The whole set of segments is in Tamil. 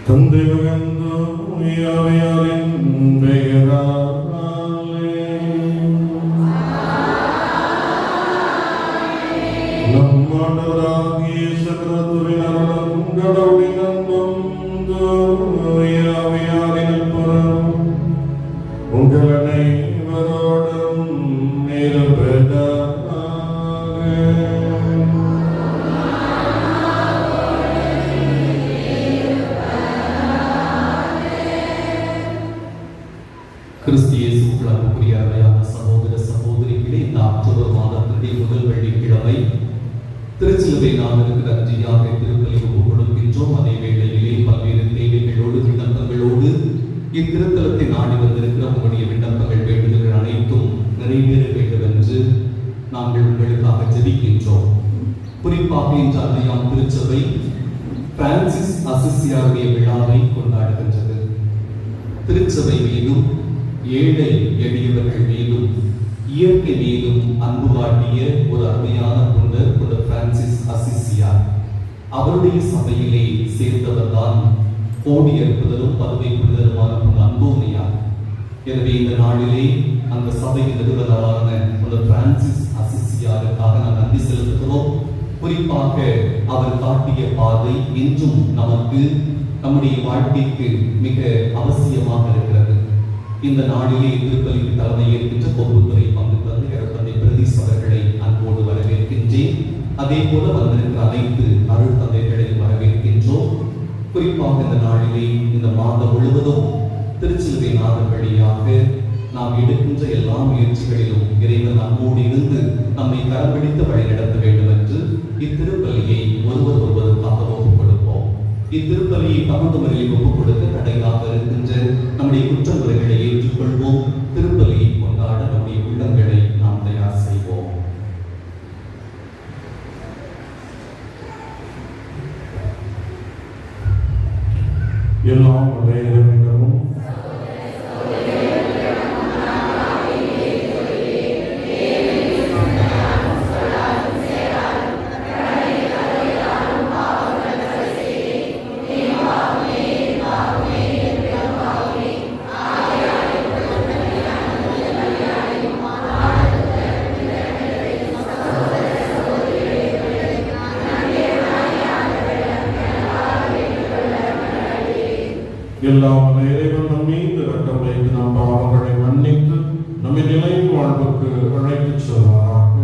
தந்தை மகந்து ஆவியாரின் பெயராலே நம் ஆண்டவராகிய இயேசு கிறிஸ்துவின் அருளும் கடவுளின் அன்பும் தூய ஆவியாரின் நட்புறவும் உங்கள் அனைவரோடும் இருப்பதாக. கிறிஸ்து இயேசுவுக்குள் அன்புக்குரிய அருமையான சகோதர சகோதரிகளே, இந்த அக்டோபர் மாதத்தினுடைய முதல் வெள்ளிக்கிழமை திருச்சிலுவை நாமத்திற்கு நன்றியாக திருப்பலி ஒப்புக் கொடுக்கின்றோம். அதே வேளையிலே பல்வேறு தேவைகளோடு விண்ணப்பங்களோடு இத்திருத்தலத்தை நாடி வந்திருக்கிற உங்களுடைய விண்ணப்பங்கள் வேண்டுதல்கள் அனைத்தும் நிறைவேற வேண்டும் என்று நாங்கள் உங்களுக்காக ஜெபிக்கின்றோம். குறிப்பாக இன்று அன்றையாம் திருச்சபை பிரான்சிஸ் அசிசியாருடைய விழாவை கொண்டாடுகின்றது. திருச்சபை மீதும் ஏழை எளியவர்கள் மீதும் இயற்கை மீதும் அன்பு காட்டிய ஒரு அருமையான புனிதர் பிரான்சிஸ் அசிசியார். அவருடைய சபையிலே சேர்ந்தவர்தான் கோடி அற்புதரும் பதுவை புனிதருமான அந்தோனியார். எனவே இந்த நாளிலே அந்த சபையின் நிறுவனரான பிரான்சிஸ் அசிசியாருக்காக நாம் நன்றி செலுத்துகிறோம். குறிப்பாக அவர் காட்டிய பாதை இன்றும் நமக்கு நம்முடைய வாழ்க்கைக்கு மிக அவசியமாக இருக்கிறது. இந்த நாளிலே திருப்பலிக்கு தலைமையேற்கின்ற கொம்புத்துறை பங்கு தந்தை தந்தை பிரதீஷ் அவர்களை அன்போடு வரவேற்கின்றேன். அதே போல வந்திருக்கிற அனைத்து அருள் தந்தைகளையும் வரவேற்கின்றோம். குறிப்பாக இந்த நாளிலே இந்த மாதம் முழுவதும் திருச்சிலுவை நாதன் வழியாக நாம் எடுக்கின்ற எல்லா முயற்சிகளிலும் இறைவன் நம்மோடு இருந்து நம்மை கரம்பிடித்து வழிநடத்த வேண்டும் என்று இத்திருப்பலியை ஒருவருக்காக ஒப்புக் கொடுப்போம். இத்திருப்பலியை தகுந்த முறையில் ஒப்புக் கொடுக்க தடையாக இருக்கின்ற நம்முடைய குற்றமுறைகளை ஏற்றுக்கொள்வோம். திருப்பலியை கொண்டாட நம்முடைய உள்ளங்களை நாம் தயார் செய்வோம். எல்லாம் இறைவனிடமும் எல்லாம் இறைவன் நம் மீது இரக்கம் வைத்து நம் பாவங்களை மன்னித்து நம்மை நிலை வாழ்வுக்கு அழைத்துச் செல்வாராக.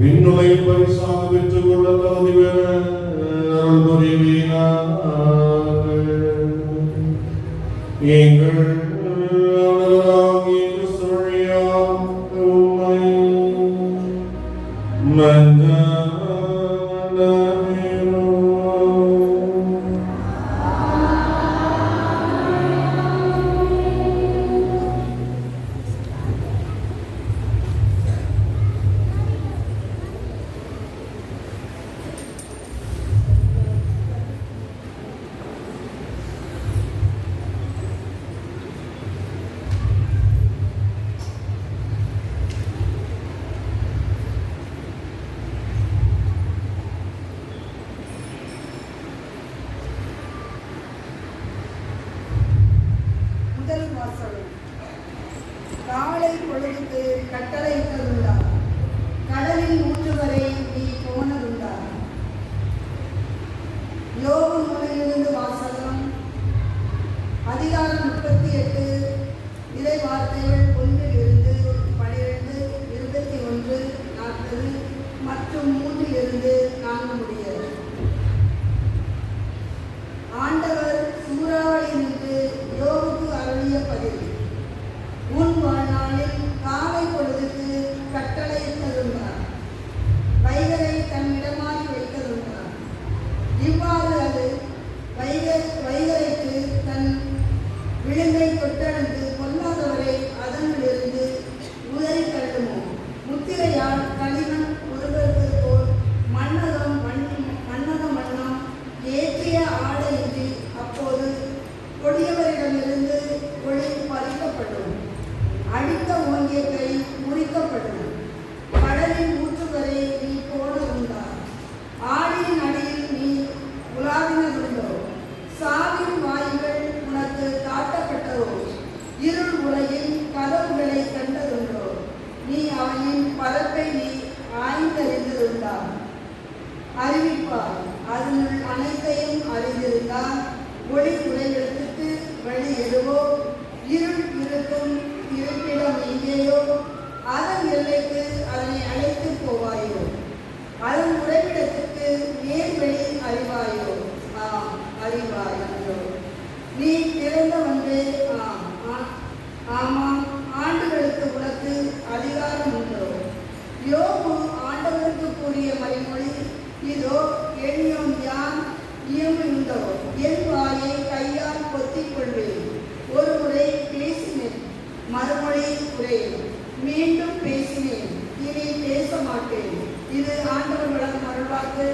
விண்ணுலை பரிசாக பெற்றுக் கொள்ள தகுதி பெற அருள் புரிவீராக. எங்கள் ஆண்டவராகிய கிறிஸ்து வழியாக உம்மை மன்றாடுகிறோம். முதல் வாசகம். காலை பொழுதுக்கு கட்டளையிட்டதுண்டா, கடலில் ஊற்றுவரை நீ போனதுண்டா. யோபு நூலிலிருந்து வாசகம். அதிகாரம் 38 இறை வார்த்தைகள் 1 12 21 40 மற்றும் 3 4 முடிய. ஆண்டவர் சூறாவளி நின்று யோபுக்கு அருளிய பதில். உன் வாழ்நாளில் காலை பொழுதுக்கு கட்டளையிட்டதுண்டார், வைகரை தன்னிடமாய் வைத்ததுண்டார். இவ்வாறு அது வைகரைக்கு தன் விழுங்கை தொட்டெடுத்து கொல்லாதவரை அதனிலிருந்து உதறி தள்ளுமோ. முத்திரையால் களிமண் உருவருவது போல் மன்னகம் மன்னம் ஏற்றிய ஆடையின்றி அப்போது கொடியவரிடமிருந்து ஒளி பறிக்கப்படும். அடித்த ஓங்கிய கை முறிக்கப்படும். கடலின் ஊற்றுவரை நீ போனதுண்டா, ஆடியின் அடியில் நீ உலாவினதுண்டோ. சாவின் வாய்கள் உனக்கு காட்டப்பட்டதோ, இருள் உலகின் கதவுகளை கண்டதுண்டோ. நீ அவனின் பரப்பை நீ ஆய்ந்தறிந்ததுண்டா. அறிவிப்பார், அதனுள் அனைத்தையும் அறிந்திருந்தால். ஒளி உறைவிடத்துக்கு வழி எதுவோ, இருள் இருக்கும் இருப்பிடம் எங்கேயோ, அதன் எல்லைக்கு அதனை அழைத்து போவாயோ. அதன் உறைவிடத்துக்கு நேர்வழி அறிவாயோ. அறிவாயோ. நீ பிறந்த ஒன்றே. ஆமாம், ஆண்டுகளுக்கு உனக்கு அதிகாரம் உண்டோ. யோபு ஆண்டவருக்கு கூறிய மறைமொழி இதோ. எண்ணியோன் யான் இயம்புண்டோ. என் வாயை கையால் பொத்திக் கொள்வேன். ஒரு முறை பேசினேன், மறுமொழி உரையேன். மீண்டும் பேசினேன், இனி பேச மாட்டேன். இது ஆண்டவர் வழங்கும் அருள்வாக்கு.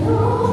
Oh,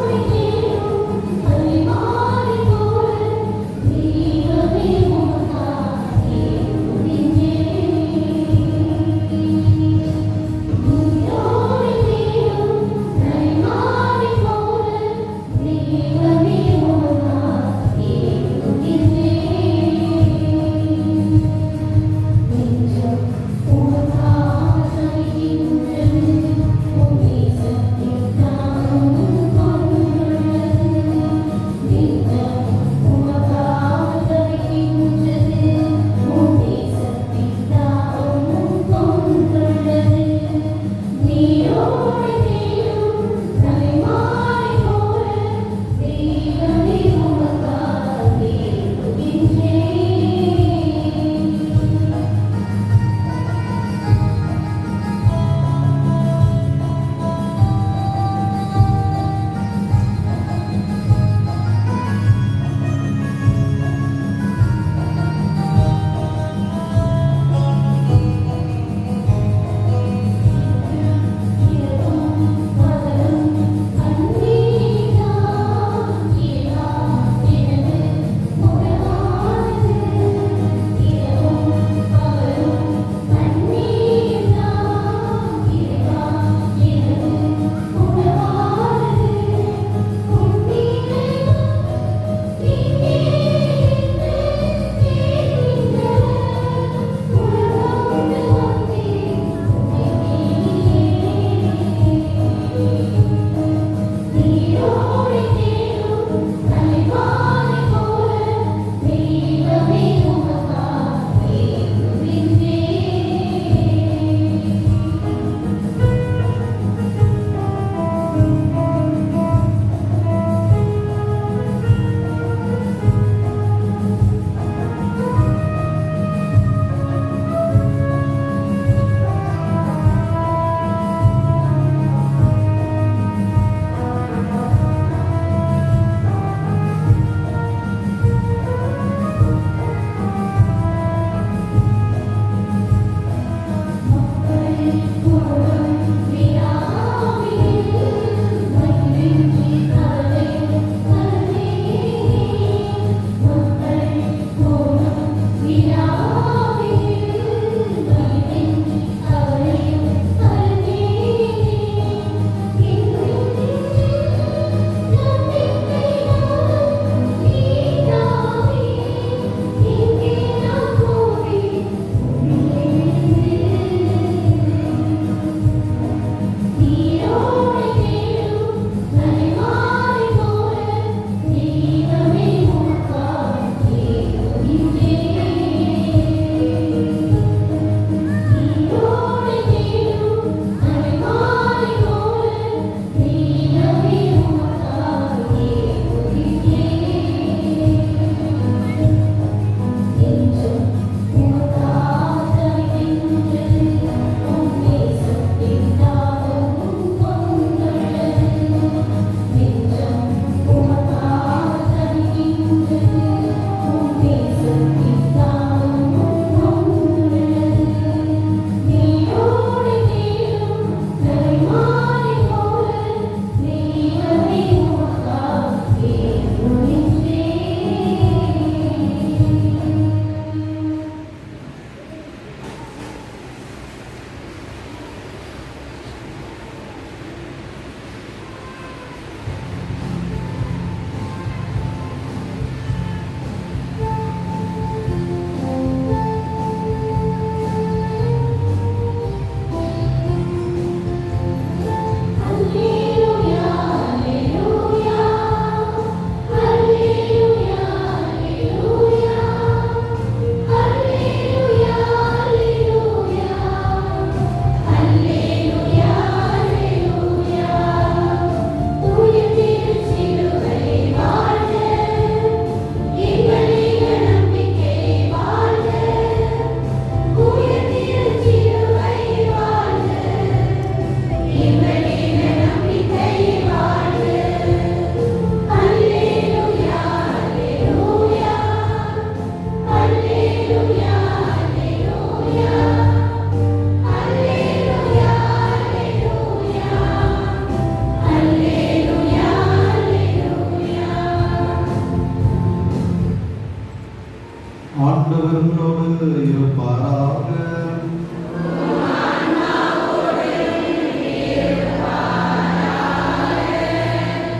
உங்களோடு இருப்பாராக.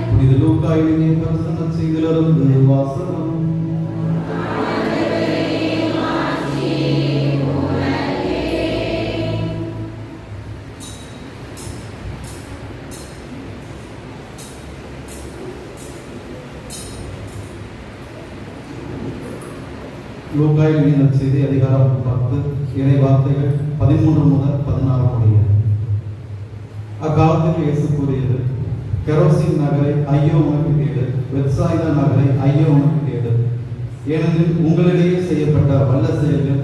புனித லூக்கா எழுதிய பிரசன்ன செய்தியிலிருந்து வாசகம். லூக்கா எழுதிய செய்தி அதிகாரம் 10 இறை வார்த்தைகள் 13 முதல் 16 முடிய. அக்காலத்தில் இயேசு கூறியது, கெரோசின் நகரை ஐயோ உனக்கு கேடு, பெத்சாய்தா நகரை ஐயோ உனக்கு கேடு. ஏனெனில் உங்களிடையே செய்யப்பட்ட வல்ல செயல்கள்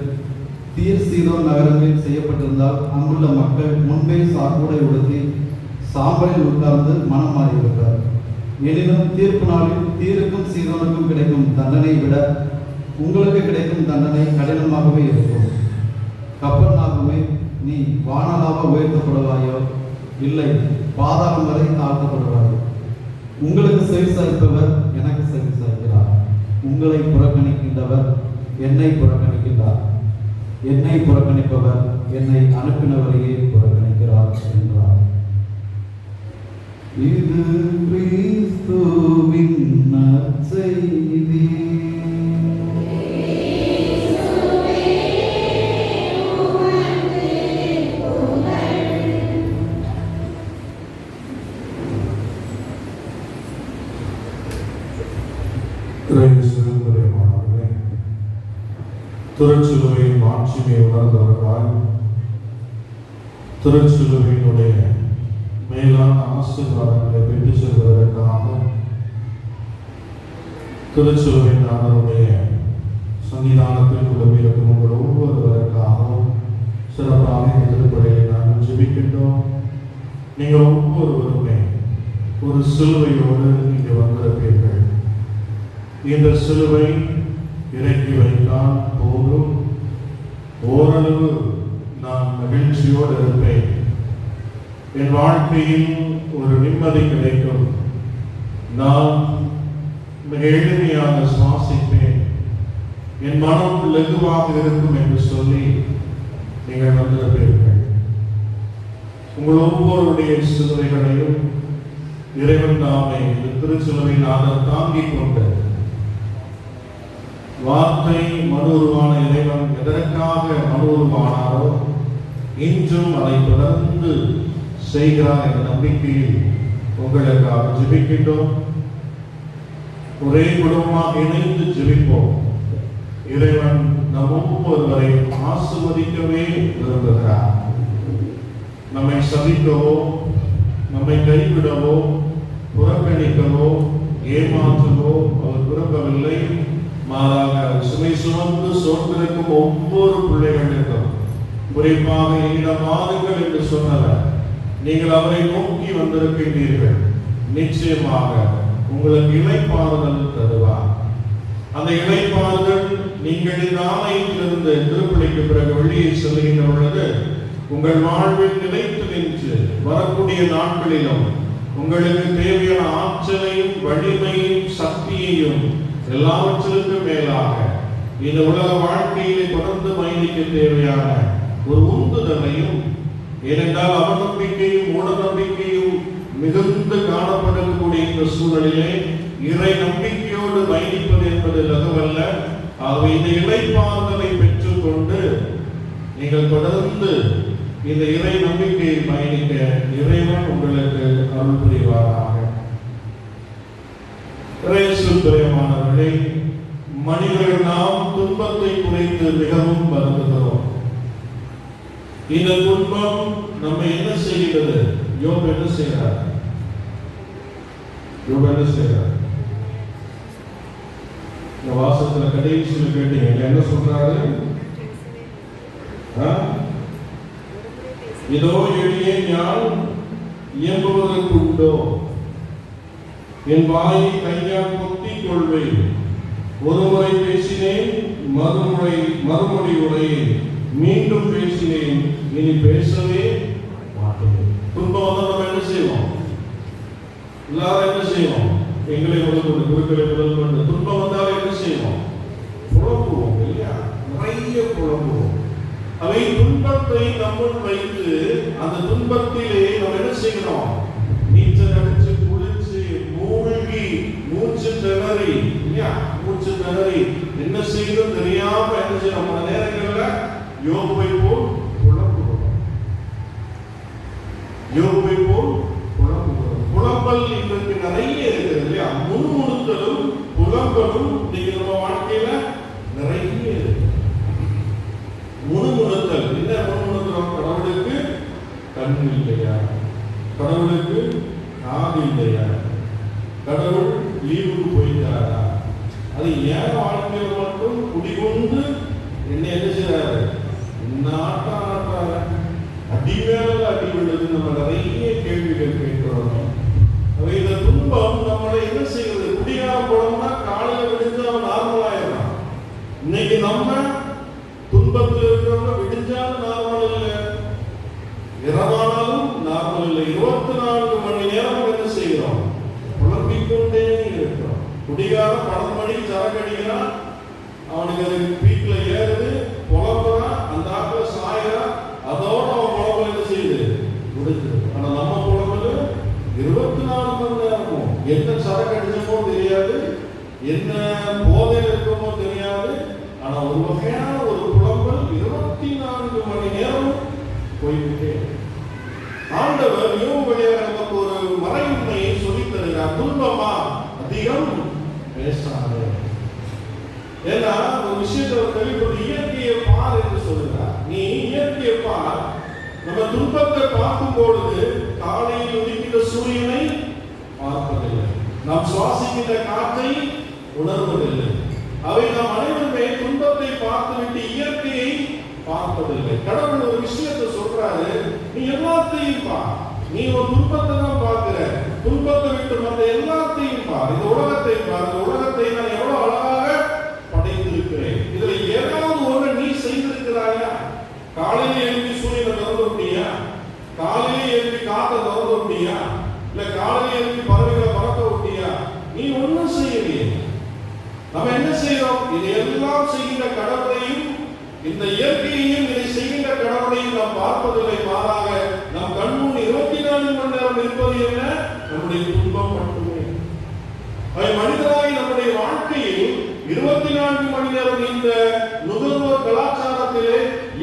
தீர் சீதோன் நகரங்களில் செய்யப்பட்டிருந்தால் அங்குள்ள மக்கள் முன்பே சாக்குடை உடுத்தி சாம்பலில் உட்கார்ந்து மனம் மாறிவிட்டார். எனினும் தீர்ப்பு நாளில் தீருக்கும் சீதோனுக்கும் கிடைக்கும் தண்டனை விட உங்களுக்கு கிடைக்கும் தண்டனை கடினமாகவே இருக்கும். கப்பர்நாகுமே, நீ வானலாக உயர்த்தப்படுவாயோ, இல்லை பாதாளம் வரை தாழ்த்தப்படுவாயோ. உங்களுக்கு செவி சாய்ப்பவர் எனக்கு செவி சாய்க்கிறார், உங்களை புறக்கணிக்கின்றவர் என்னை புறக்கணிக்கின்றார், என்னை புறக்கணிப்பவர் என்னை அனுப்பினவரையே புறக்கணிக்கிறார் என்றார். இது கிறிஸ்துவின் நற்செய்தி. திருச்சிலுவையின் மாட்சியை உணர்ந்தவர்களால் திருச்சிலுவையினுடைய மேலான ஆசீர்வாதங்களை பெற்று செல்வதற்காக திருச்சிலுவையின் நாதனுடைய சன்னிதானத்தில் குழுமியிருக்கும் உங்கள் ஒவ்வொருவருக்காகவும் சிறப்பாக இந்த திருப்படையை நாங்கள் ஜெபிக்கின்றோம். நீங்கள் ஒவ்வொருவருமே ஒரு சிலுவையோடு இங்கே வந்திருப்பீர்கள். இந்த சிலுவை இறக்கி வைத்தால் போதும், ஓரளவு நான் மகிழ்ச்சியோடு இருப்பேன், என் வாழ்க்கையில் ஒரு நிம்மதி கிடைக்கும், நான் மிக எளிமையாக சுவாசிப்பேன், என் மனம் லகுவாக இருக்கும் என்று சொல்லி நீங்கள் வந்திருப்பீர்கள். உங்கள் ஒவ்வொருடைய சிலுவைகளையும் இறைவன் தாமே இந்த திருச்சிலுவை நாதர் தாங்கிக் கொண்டு வார்த்தை மனு உருவான இறைவன் எதற்காக மனு உருவானாரோ இன்றும் அதை தொடர்ந்து செய்கிறார் என்ற நம்பிக்கையில் உங்களுக்காக ஜெபிக்கின்றோம். ஒரே குடும்பமாக இணைந்து ஜெபிப்போம். இறைவன் நம் ஒவ்வொருவரை ஆசீர்வதிக்கவே விரும்புகிறார். நம்மை சபிக்கவோ, நம்மை கைவிடவோ, புறக்கணிக்கவோ, ஏமாற்றவோ அவர் விரும்பவில்லை. மாறாக சுமை சுமந்து சோர்ந்திருக்கும் ஒவ்வொரு பிள்ளைகளுக்கும், குறிப்பாக ஈனமாறுங்கள் என்று சொன்னவர், நீங்கள் அவரை நோக்கி வந்திருக்கின்றீர்கள். நிச்சயமாக உங்களுக்கு இளைப்பாறுதல் தருவார். அந்த இளைப்பாறுதல் நீங்கள் இந்த ஆலயத்திலிருந்து திருப்பலிக்கு பிறகு வெளியே செல்கின்ற பொழுது உங்கள் வாழ்வில் நிலைத்து நின்று வரக்கூடிய நாட்களிலும் உங்களுக்கு தேவையான ஆற்றலையும் வலிமையும் சக்தியையும் எல்லாவற்றிற்கும் மேலாக இந்த உலக வாழ்க்கையிலே தொடர்ந்து பயணிக்க தேவையான ஒரு உந்துதலையும், ஏனென்றால் அவநம்பிக்கையும் மூட நம்பிக்கையும் மிகுந்து காணப்படக்கூடிய இந்த சூழலிலே இறை நம்பிக்கையோடு பயணிப்பது என்பது லகுவல்ல. ஆகவே இந்த இளைப்பாறுதலை பெற்றுக்கொண்டு நீங்கள் தொடர்ந்து இந்த இறை நம்பிக்கையை பயணிக்க இறைவன் உங்களுக்கு அருள் புரிவாராக. பிரியமானவர்களே, மனிதர்கள் நாம் துன்பத்தை குறைத்து மிகவும் வருந்துகிறோம். இந்த துன்பம் நம்ம என்ன செய்கிறது? யோபு என்ன செய்கிறார்? இந்த வாசத்துல கடைசியில் கேட்டீங்க என்ன சொல்றாரு? இதோ எளிய ஞான் இயம்புவதற்கு உண்டோ, என் வாயை கையால் பொத்திக் கொள்வேன். ஒருமுறை பேசினேன், மறுமொழி உரையேன், மீண்டும் பேசினேன், இனி பேசவே மாட்டேன். துன்பம் வந்தால் நம்ம என்ன செய்வோம்? எல்லாரும் என்ன செய்வோம்? எங்களை முதல் கொண்டு, குருக்களை முதல் கொண்டு துன்பம் வந்தாலும் என்ன செய்வோம்? புறப்புவோம் இல்லையா? நிறைய அவை துன்பத்தை நம்முள் வைத்து அந்த துன்பத்திலே நம்ம என்ன செய்யணும்? நீச்சல் அடிச்சு குளிச்சு மூழ்கி மூச்சு திணறி என்ன செய்யணும் தெரியாம என்ன செய்யணும்? நம்ம நேரங்கள்ல யோபை போல் புலம்பல் இன்றைக்கு நிறைய இருக்குது இல்லையா? முணுமுணுத்தலும் புலம்பலும் இன்னைக்கு நம்ம வாழ்க்கையில நிறைய இருக்கு. முணுமுணுத்தல் என்ன முணுமுணுக்கிறோம்? கடவுளுக்கு கண் இல்லையா? கடவுளுக்கு காது இல்லையா? கடவுள் லீவுக்கு போயிட்டாரா? அது ஏன் வாழ்க்கையில மட்டும் குடிகொண்டு என்ன செய்யறாரு? நாட்டார அடிமேல அடி விழுது. நம்ம நிறைய கேள்விகள் கேட்கிறோம். இந்த துன்பம் நம்மளை என்ன செய்யுது? குடிகார போனோம்னா காலையில விழுந்து அவன் நார்மலாயிடலாம். இன்னைக்கு நம்ம துன்பத்தில் இருக்கிறவங்க விடிஞ்சாலும் நார்மல் இல்லை, இரவானாலும் நார்மல் இல்லை. 24 மணி நேரம் என்ன செய்கிறோம்? குழம்பிக்கொண்டே இருக்கிறோம். குடிகாரம் 12 மணிக்கு சரக்கு அடிக்கிறான், அவனுக்கு அது வீட்டுல ஏறுது, புலம்புறான், அந்த ஆட்களை சாயிறான், அதோட அவன் புலம்பல் என்ன செய்யுது? முடிஞ்சது. ஆனா நம்ம புலம்பல் 24 மணி நேரமும் என்ன சரக்கு அடிச்சமோ தெரியாது, என்ன போதையில் இருக்கமோ தெரியாது. ஆனா ஒரு வகையான ஒரு புலம்பல் 24 மணி நேரம் போய்விட்டே. ஆண்டவர் யோபு வழியாக நமக்கு ஒரு மறைவுண்மையை சொல்லித் தருகிறார். துன்பமா அதிகம் பேசாதே. ஏன்னா ஒரு விஷயத்தை தெளிவுபடுத்தி இயற்கையை பார் என்று சொல்லுகிறார். நீ இயற்கையை பார். நம்ம துன்பத்தை பார்க்கும் பொழுது காலையில் உதிக்கின்ற சூரியனை பார்ப்பதில்லை, நாம் சுவாசிக்கின்ற காற்றை உணர்வதில்லை. அவை நாம் அனைவருமே துன்பத்தை பார்த்துவிட்டு இயற்கையை பார்ப்பதில்லை. கடவுள் ஒரு விஷயத்தை சொல்றாரு, நீ எல்லாத்தையும் பார். நீ ஒரு துன்பத்தை தான் பார்க்கிற, துன்பத்தை விட்டு மற்ற எல்லாத்தையும் பார். இந்த உலகத்தை பார். இந்த உலகத்தை நான் எவ்வளவு அழகாக படைத்திருக்கிறேன். இதுல ஏதாவது ஒன்று நீ செய்திருக்கிறாயா? காலையில எழுப்பி சூரியனை திறந்து விட்டியா? காலையில எழுப்பி காற்றை திறந்து விட்டியா? இல்ல காலையில எழுப்பி பறவைகளை பறக்க விட்டியா? நீ ஒன்றும் செய்யலையே. நம்ம என்ன செய்யறோம்? இது எல்லாம் செய்கின்ற கடவுளையும் இந்த இயற்கையையும் இதை செய்கின்ற கடவுளையும் நாம் பார்ப்பதில்லை. மாறாக நம் கண்முன் 24 மணி நேரம் இருப்பது என்ன? நம்முடைய துன்பம் மட்டுமே. மனிதராய் நம்முடைய வாழ்க்கையில் 24 மணி நேரம் இந்த நுகர்வோர் கலாச்சாரத்திலே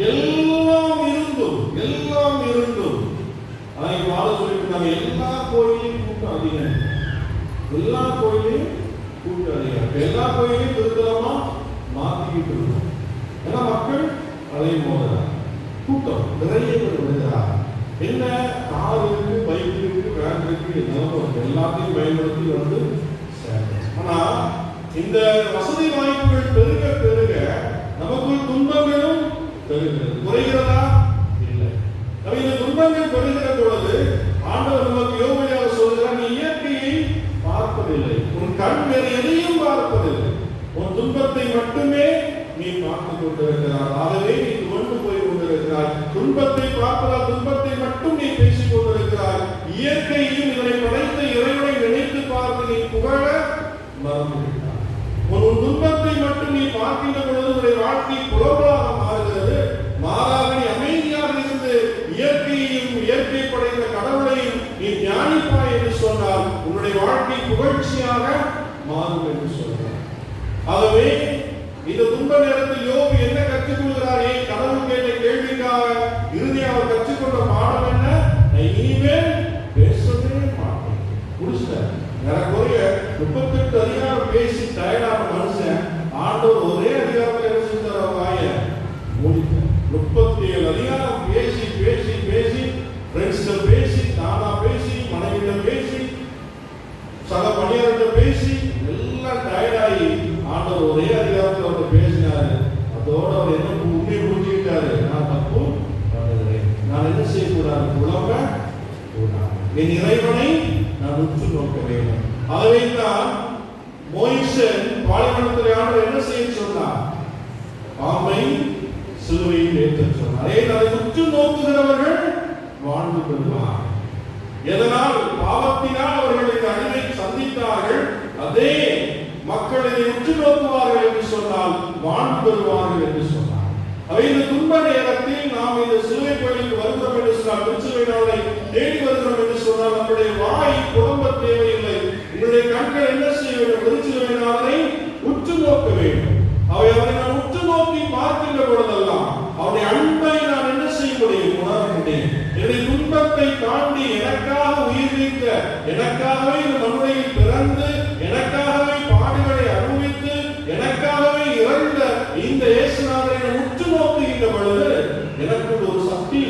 எல்லாம் இருந்தும் அதை வாழ சொல்லிட்டு எல்லா கோயிலையும் கூட்டம் அதிகம், எல்லா கோயிலையும் கூட்டம் அதிகம், எல்லா கோயிலையும் திருத்தலமா மாத்திக்கிட்டு இருக்கோம். ஏன்னா மக்கள் அதை மோதுறாங்க, கூட்டம் நிறைய பேர் விழுகிறார். என்ன கார் இருக்கு, பைக் இருக்கு, வேன் இருக்கு, எல்லாத்தையும் பயன்படுத்தி வந்து. ஆனா இந்த வசதி வாய்ப்புகள் பெருக பெருக நமக்குள் துன்பங்களும் பெருகிறது. குறைகிறதா? இல்லை. இந்த துன்பங்கள் பெருகிற பொழுது ஆண்டவர் நமக்கு யோபையாக சொல்கிறார், நீ இயற்கையை பார்ப்பதில்லை, உன் கண் வேறு எதையும் பார்ப்பதில்லை, உன் துன்பத்தை மட்டுமே நீ பார்த்துக் கொண்டிருக்கிறார். ஆகவே நீ துவண்டு போய் கொண்டிருக்கிறாய். துன்பத்தை பார்ப்பதால் துன்பத்தை மட்டும் நீ பேசிக் கொண்டிருக்கிறாய். இயற்கையையும் இதனை படைத்த இறைவனை நினைத்து பார்த்து நீ புகழ மறந்துவிட்டாய். உன் துன்பத்தை மட்டும் நீ பார்க்கின்ற பொழுது உன்னுடைய வாழ்க்கை புலம்பலாக மாறுகிறது. மாறாக நீ அமைதியாக இருந்து இயற்கையையும் இயற்கை படைத்த கடவுளையும் நீ தியானிப்பாய் என்று சொன்னால் உன்னுடைய வாழ்க்கை புகழ்ச்சியாக மாறும் என்று சொல்றார். ஆகவே இந்த துன்ப நேரத்தில் யோபு என்ன கற்றுக்கொள்கிறாரே? கடவுள் கேட்ட கேள்விக்காக இறுதியாக அவர் கற்றுக்கொண்ட பாடம் என்ன? இனிமேல் பேசவே மாட்டேன். முடிச்சிட்டேன். ஏறக்குறைய 38 அதிகாரம் பேசி டயர்டான மனுஷன் ஆண்டவர் ஒரே அதிகாரத்தில் என்ன செஞ்சார்? அவர் வாயை மூடிட்டார். 37 அதிகாரம் பேசி பேசி பேசி ஃப்ரெண்ட்ஸ்ட பேசி, தானா பேசி, மனைவிட பேசி, சக பணியாளர்கிட்ட பேசி எல்லாம் டயர்டாகி ஆண்டவர் ஒரே அதிகாரத்தில் அவர் பேசினாரு. அதோட அவர் என்ன உண்மையை புரிஞ்சுக்கிட்டாரு? நான் தப்பு பண்ணுகிறேன், நான் என்ன செய்யக்கூடாது? புலம்ப கூடாது, என் இறைவனை நான் உற்று நோக்க வேண்டும். ஆகவே தான் மோயிசன் பாலைவனத்தில் ஆண்டவர் என்ன செய்ய சொன்னார்? பாம்பை சிலுவையில் ஏற்ற சொன்னார். அதை உற்று நோக்குகிறவர்கள் வாழ்ந்து பெறுவார். எதனால்? பாவத்தினால் அவர்கள் இந்த அழிவை சந்தித்தார்கள். அதே மக்கள் இதை உற்று நோக்குவார்கள் என்று சொன்னால் வாழ்ந்து பெறுவார்கள் என்று சொன்னார். இந்த துன்ப நேரத்தில் நாம் இந்த சிலுவை கோயிலுக்கு வருகிறோம் என்று சொன்னால், திருச்சிலுவை நாளை தேடி வருகிறோம் என்று சொன்னால், நம்முடைய வாய் புலம்ப தேவையில்லை. என்னுடைய கண்கள் என்ன செய்ய வேண்டும்? திருச்சிலுவை நாளை உற்று நோக்க வேண்டும். அவரை நான் உற்று நோக்கி பார்க்கின்ற பொழுதெல்லாம் அவருடைய அன்பை நான் என்ன செய்ய முடியும்? உணர முடியும். என்னுடைய துன்பத்தை தாண்டி எனக்காக உயிர் நீத்த, எனக்காகவே இந்த மண்ணுலகில் பிறந்து, எனக்காகவே பாடுகளை அனுபவித்து, எனக்காகவே இறந்த இந்த இயேசுநாதரை உற்று நோக்குகின்ற பொழுது எனக்கு ஒரு சக்தி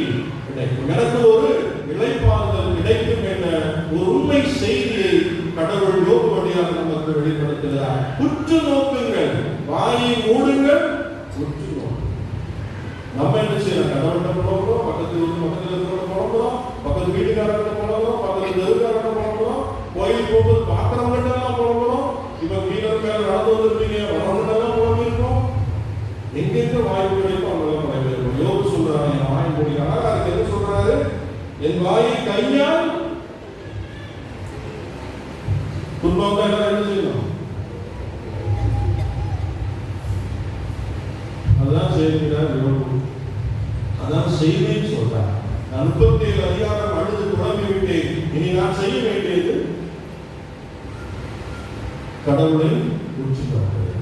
கிடைக்கும், எனக்கு ஒரு இளைப்பாறுதல் கிடைக்கும் என்ற ஒரு உண்மை செய்தியை கடவுள் யோபு வழியாக நமக்கு வெளிப்படுத்துகிறார். உற்று நோக்குங்கள், வாயை மூடுங்கள், உற்று நோக்குங்கள். நம்ம என்ன செய்யணும்? கடவுள்கிட்ட போகிறோம், பக்கத்தில் இருக்கிறவங்க போகிறோம், பக்கத்து வீட்டுக்காரர்கிட்ட போகிறோம், பக்கத்து தெருக்காரர்கிட்ட போகிறோம், கோயில் போகும்போது பார்க்குறவங்ககிட்ட எல்லாம் போகிறோம். இப்போ வீரர் மேல நடந்து வந்திருப்பீங்க, வரவங்கெல்லாம் போகிறோம். எங்கெங்க வாய்ப்பு கிடைக்கும் அவங்களாம் படைக்கிறோம். யோபு சொல்றாங்க, என் வாய் மூடினாங்க. அதுக்கு என்ன சொல்றாரு? என் வாயை கையால் துன்பம் தான் என்ன செய்யணும்? அதான் செய்கிறார் யோபு. அதான் செய்வேன்னு சொல்றார். 37 அதிகாரம் அழுது குழம்பி விட்டேன். இனி நான் செய்ய வேண்டியது கடவுளை உற்று நோக்குங்கள்.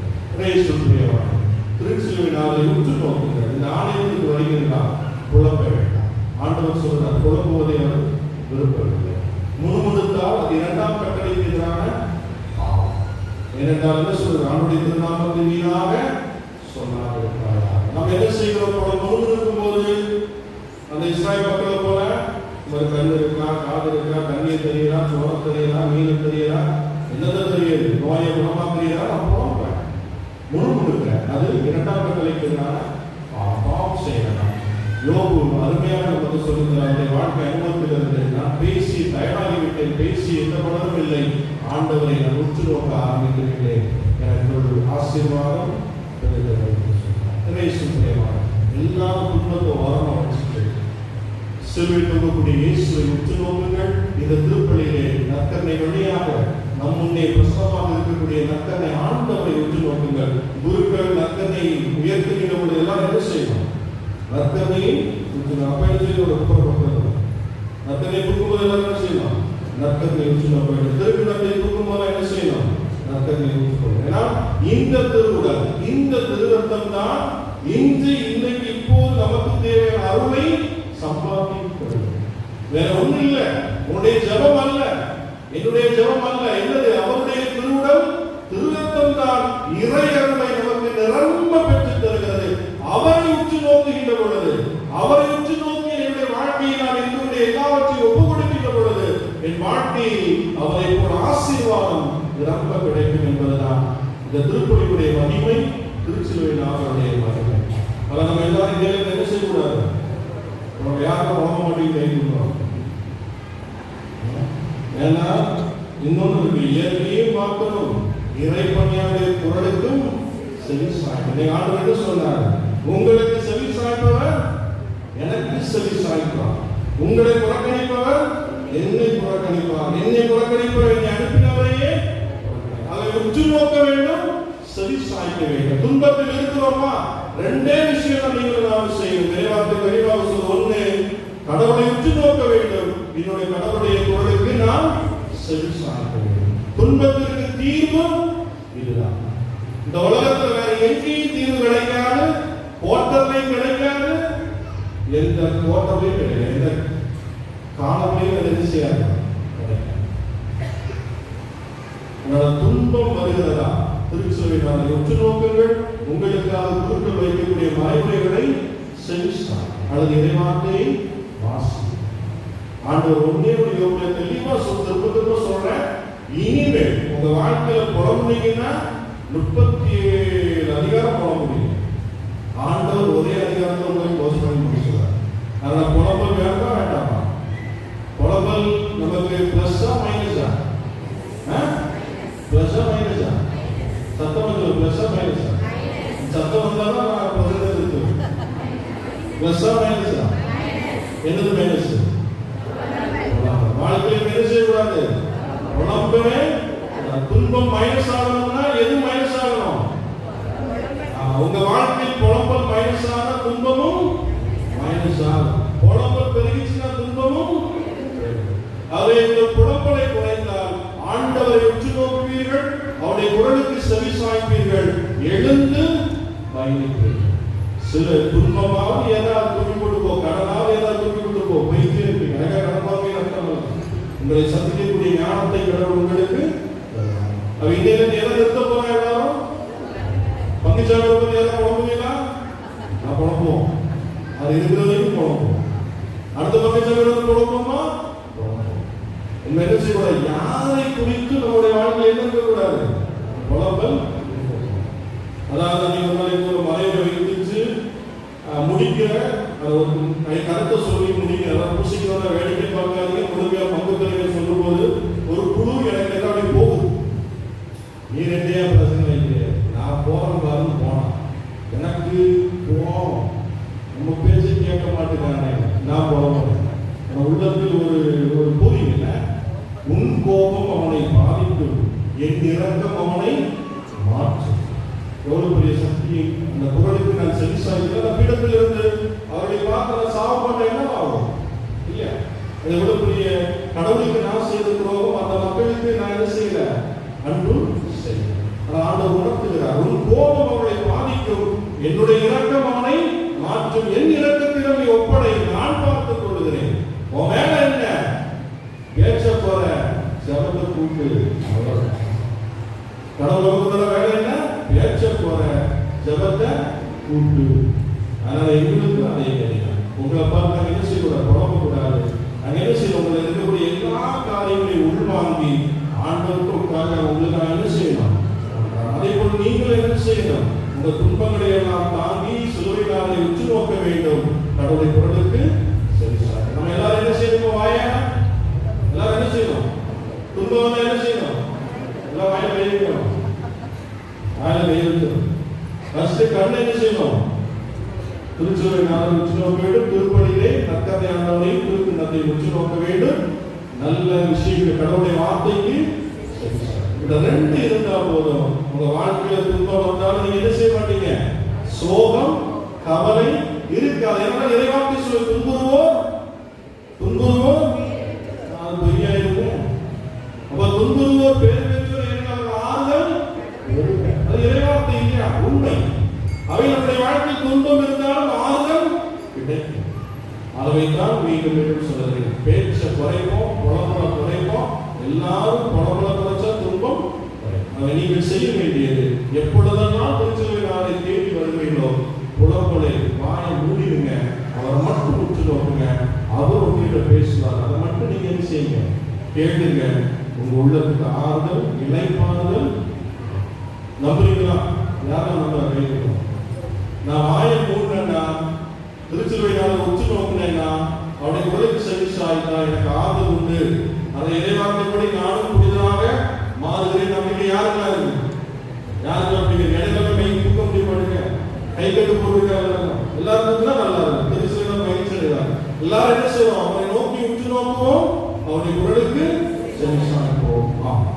திருச்சிலுவை நாளை உற்று நோக்குங்கள். இந்த ஆலயத்துக்கு வருகிறார், புலம்ப வேண்டாம். ஆண்டவர் சொல்றார், புலம்புவதை அவர் விரும்பவில்லை. முணுமுணுத்தால் அது 2ஆம் கட்டளைக்கு எதிரான பாவம். ஏனென்றால் என்ன சொல்றார்? ஆண்டுடைய திருநாமத்தை வீணாக சொன்னார். நம்ம என்ன செய்கிறோம்? முணுமுணுக்கும் போது அந்த இஸ்ராயல் மக்களை போல ஒரு கண் இருக்கா, காது இருக்கா, கண்ணீர் தெரியலா, சோரம் தெரியலா, மீன் தெரியலா, என்னதான் தெரியுது, நோயை குணமாக்குறீரா, நான் போறேன் முணுமுணுக்கிறேன். அது 2ஆம் கட்டளைக்கு எதிரான பாவம் செய்யலாம். யோபு அருமையாக நமக்கு சொல்லுகிறார். அவருடைய வாழ்க்கை அனுபவத்திலிருந்து, நான் பேசி தயாராகிவிட்டேன், பேசி எந்த பலனும் இல்லை, ஆண்டவரை நான் உற்று நோக்க ஆரம்பிக்கிறேன், எனக்கு ஒரு ஆசீர்வாதம் எல்லா துன்பத்தை வாரம் வச்சுட்டு சிலுவை தொங்கக்கூடிய இயேசுவை உற்று நோக்குங்கள். இந்த திருப்பலியிலே நற்கருணை வழியாக நம் முன்னே பிரசவமாக இருக்கக்கூடிய நற்கருணை ஆண்டவரை உற்று நோக்குங்கள். குருக்கள் நற்கருணை உயர்த்துகின்ற பொழுது எல்லாம் என்ன செய்யணும்? நற்கருணையை நற்கருணை கொடுக்கும்போது எல்லாம் என்ன செய்யணும்? நற்கருணை உற்று நோக்க வேண்டும். திருவிழத்தை கொடுக்கும்போது என்ன செய்யணும்? நற்கருணை உற்று நோக்க. ஏன்னா இந்த திருவுடல், இந்த திருரத்தம் தான் இன்று இன்னைக்கு இப்போது நமக்கு தேவையான அருளை சம்பாதிக்கிறது. வேற ஒண்ணும் இல்லை. உன்னுடைய ஜெபம் அல்ல, என்னுடைய ஜெபம் அல்ல. என்னது? அவருடைய திருவுடல், திருரத்தம் தான் இறை அருளை நமக்கு நிரம்ப பெற்று தருகிறது. அவரை உற்று நோக்குகின்ற பொழுது, அவரை உற்று நோக்கி என்னுடைய வாழ்க்கையை நான் என்னுடைய எல்லாவற்றையும் ஒப்பு கொடுக்கின்ற பொழுது, என் வாழ்க்கையில் அவரை போல ஆசீர்வாதம் நிரம்ப கிடைக்கும் என்பதுதான் இந்த திருப்பலியுடைய மகிமை, திருச்சிலுவை நாளுடைய மகிமை. அதை நம்ம எல்லாரும் நேரில் என்ன செய்யக்கூடாது? நம்ம யாரும் உணவு மாட்டேங்குது கைவிடுறோம். ஏன்னா இன்னொன்று இருக்கு, இயற்கையும் பார்க்கணும், இறைப்பணியாளருடைய குரலுக்கும் செவி சாய்க்கணும். ஆண்டு என்ன சொன்னார்? உங்களுக்கு செவி சாய்ப்பவர் எனக்கு செவி சாய்ப்பார், உங்களை புறக்கணிப்பவர் என்னை புறக்கணிப்பார், என்னை புறக்கணிப்பவர் என்னை அனுப்பினவரையே. அதை உற்று நோக்க வேண்டும், செவி சாய்க்க வேண்டும். துன்பத்தில் இருக்கிறோமா? 2 விஷயம் நீங்கள் நாம் செய்யும். விரைவாக சொல்ல, 1 கடவுளை உற்று நோக்க வேண்டும், என்னுடைய கடவுளுடைய குரலுக்கு நாம் செவி சாய்க்க வேண்டும். துன்பத்திற்கு தீர்வு இதுதான். இந்த உலகத்தில் வேற எங்கேயும் தீர்வு கிடைக்காது, போட்டலையும் கிடைக்காது, எந்த போட்டலையும் கிடையாது, எந்த காலத்தையும் எது செய்யாது. துன்பம் வருகிறதா? திருச்சிலுவை நாளை உற்று நோக்குங்கள். உங்களுக்காக குருக்கள் வைக்கக்கூடிய மறைமுறைகளை செவிசாய் அல்லது இறைவார்த்தையை வாசி. ஆண்டவர் ஒன்னே ஒரு யோகத்தை தெளிவா திரும்ப சொல்றேன். இனிமேல் உங்க வாழ்க்கையில புலம்புனீங்கன்னா 37 அதிகாரம் புலம்ப முடியும். ஆண்டவர் ஒரே அதிகாரத்தை உங்களுக்கு போஸ்ட் பண்ணி முடிச்சுறார். அதனால புலம்பல் வேண்டாம், வேண்டாமா? புலம்பல் நமக்கு பிளஸ்ஸா மைனஸா? பிளஸ்ஸா மைனஸா? சத்தம் வந்து பிளஸ்ஸா மைனஸா? சத்தம் வந்தாலும் நான் பதில் இருக்கு. பிளஸ்ஸா மைனஸா? என்னது மைனஸ்? வாழ்க்கையில் என்ன செய்யக்கூடாது? புலம்பவே. துன்பம் மைனஸ் ஆகணும்னா எது மைனஸ் ஆகணும்? உங்க வாழ்க்கையில் புலம்பல் மைனஸான துன்பமும் மைனஸான, புலம்பல் பெருகிச்சுன்னா துன்பமும். அதை இந்த புலம்பலை குறைந்தால் ஆண்டவரை உற்று நோக்குவீர்கள், அவருடைய குரலுக்கு செவி சாய்ப்பீர்கள், எழுந்து பயணிப்பீர்கள். சில துன்பமாவது ஏதாவது துணி கொடுப்போ, கடனாவது ஏதாவது துணி கொடுப்போ, போயிட்டே இருப்பீங்க. கடப்பாவே அர்த்தம் உங்களை சந்திக்கக்கூடிய ஞானத்தை கடவுள் உங்களுக்கு. அவ இந்தியில எதை நிறுத்த போறா? எல்லாரும் பங்குச்சாலை பத்தி எல்லாம் குழம்புவீங்களா? நான் குழம்புவோம், அது இருக்கிறதையும் குழம்புவோம். அடுத்த பங்குச்சாலை குழம்புமா? என்ன செய்யக்கூடாது? யாரை குறித்து நம்முடைய வாழ்க்கையில் என்ன இருக்கக்கூடாது? குழம்பல். அதாவது நீங்க ஒரு மலையை வைத்து முடிக்கிற கருத்தை சொல்லி முடிக்கிற, அதாவது பூசிக்கிறத வேடிக்கை பார்க்காதீங்க. முழுமையா பங்கு தலைவர் சொல்லும் போது ஒரு குழு எனக்கு எல்லாமே போகுது, நீ ரெண்டையா பிரச்சனை வைக்கிற, நான் போறேன் பாருன்னு போனேன், எனக்கு போவோம் நம்ம பேச்சு கேட்க மாட்டேங்கிறாங்க, நான் போறேன். உள்ளத்தில் ஒரு பொறி இல்லை, உன் கோபம் அவனை பாதிக்கும், என் இரக்கம் அவனை மாற்றும். எவ்வளவு பெரிய சக்தி அந்த குரலுக்கு நான் செவிசாய்க்கிறேன். அந்த பீடத்தில் இருந்து அவர்களை பார்த்து சாப்பிட்ட என்ன ஆகும் இல்லையா? எவ்வளவு பெரிய கடவுளுக்கு நான் செய்த துரோகம் அந்த மக்களுக்கு நான் என்ன செய்யல, அன்பு செய்யல. ஆண்டவர் உணர்த்துகிறார், உன் கோபம் அவர்களை பாதிக்கும், என்னுடைய இரக்கம் அவனை மாற்றும், என் இரக்கத்திடம் நீ ஒப்படை, நான் பார்த்துக் கொள்கிறேன். உன் வேலை என்ன? பேச்ச போற ஜபத்தை கூட்டு. கடவுள் வேலை என்ன? பேச்ச போற ஜபத்தை கூட்டு. அதனால எங்களுக்கு அதே கிடையாது. உங்களை பார்த்து நாங்கள் என்ன செய்யக்கூடாது? குழம்ப கூடாது. நாங்கள் என்ன செய்யணும்? உங்களை இருக்கக்கூடிய எல்லா காரியங்களையும் உள்வாங்கி ஆண்டவருக்காக உங்களுக்கு நான் என்ன செய்யணும்? அதே போல் நீங்களும் என்ன செய்யணும்? உங்க துன்பங்களை எல்லாம் தாங்கி சிலுவையிலே உற்று நோக்க வேண்டும். கடவுளை குரலுக்கு சரி சார். நம்ம எல்லாரும் என்ன செய்யணும்? வாயா எல்லாரும் என்ன செய்யணும்? துன்பம் என்ன செய்யணும்? எல்லாம் வாயில வைக்கணும், வாயில வைக்கணும். ஃபர்ஸ்ட் கண்ணை என்ன செய்யணும்? திருச்சுவை நாளை உற்று நோக்க வேண்டும். திருப்படியிலே நற்கதை ஆண்டவரை திருக்குன்னத்தை உற்று நோக்க வேண்டும். நல்ல விஷயங்கள் கடவுளுடைய வார்த்தைக்கு இந்த ரெண்டு இருந்தா போதும். உங்க வாழ்க்கையில துன்பம் வந்தாலும் நீங்க என்ன செய்ய மாட்டீங்க? சோகம் கவலை இருக்காது. ஏன்னா இறைவார்த்தை சொல்லி துன்புறுவோம் நான் பெரிய இருக்கும். அப்ப துன்புறுவோர் பேர் பெற்றோர் என்றால் ஆறுதல், அது இறைவார்த்தை இல்லையா? உண்மை. அவை நம்முடைய வாழ்க்கை துன்பம் இருந்தாலும் ஆறுதல் கிடைக்கும். அளவைத்தான் மீண்டும் மீண்டும் சொல்லுகிறேன். பேச்ச குறைப்போம், புலம்பல குறைப்போம். எல்லாரும் புலம்பல குறைச்சா துன்பம். அதை நீங்கள் செய்ய வேண்டியது, எப்பொழுதெல்லாம் திருச்சபை நாளை தேடி வருவீங்களோ புலம்பலை வாயை மூடிடுங்க, அவரை மட்டும் உற்று நோக்குங்க. அவர் உங்ககிட்ட பேசுவார், அதை மட்டும் நீங்க என்ன செய்யுங்க? கேளுங்க. உங்க உள்ளத்துக்கு ஆறுதல், இளைப்பாறுதல். நம்புறீங்களா? யாரும் நம்ம கேட்கணும். நான் வாயை மூடினேன்னா, திருச்சிலுவை நாளை உற்று நோக்கினேன்னா, அவருடைய குரலுக்கு செவி சாய்த்தா எனக்கு ஆறுதல் உண்டு. அதை இறைவார்த்தைப்படி நானும் புதிதாக மாறுகிறேன். நம்பிக்கை யாருக்கா இருக்கு? யாருக்கு நம்பிக்கை? இடையில கை தூக்க முடியுமாடுங்க, கை கட்டு போடுறதுக்காக எல்லாருக்கும் தான் நல்லா இருக்கும். திருச்சிலுவை பயிற்சி அடைவாங்க. எல்லாரும் என்ன செய்வோம்? அவரை நோக்கி உற்று நோக்குவோம், அவருடைய குரலுக்கு செவி சாய்ப்போம். ஆமா.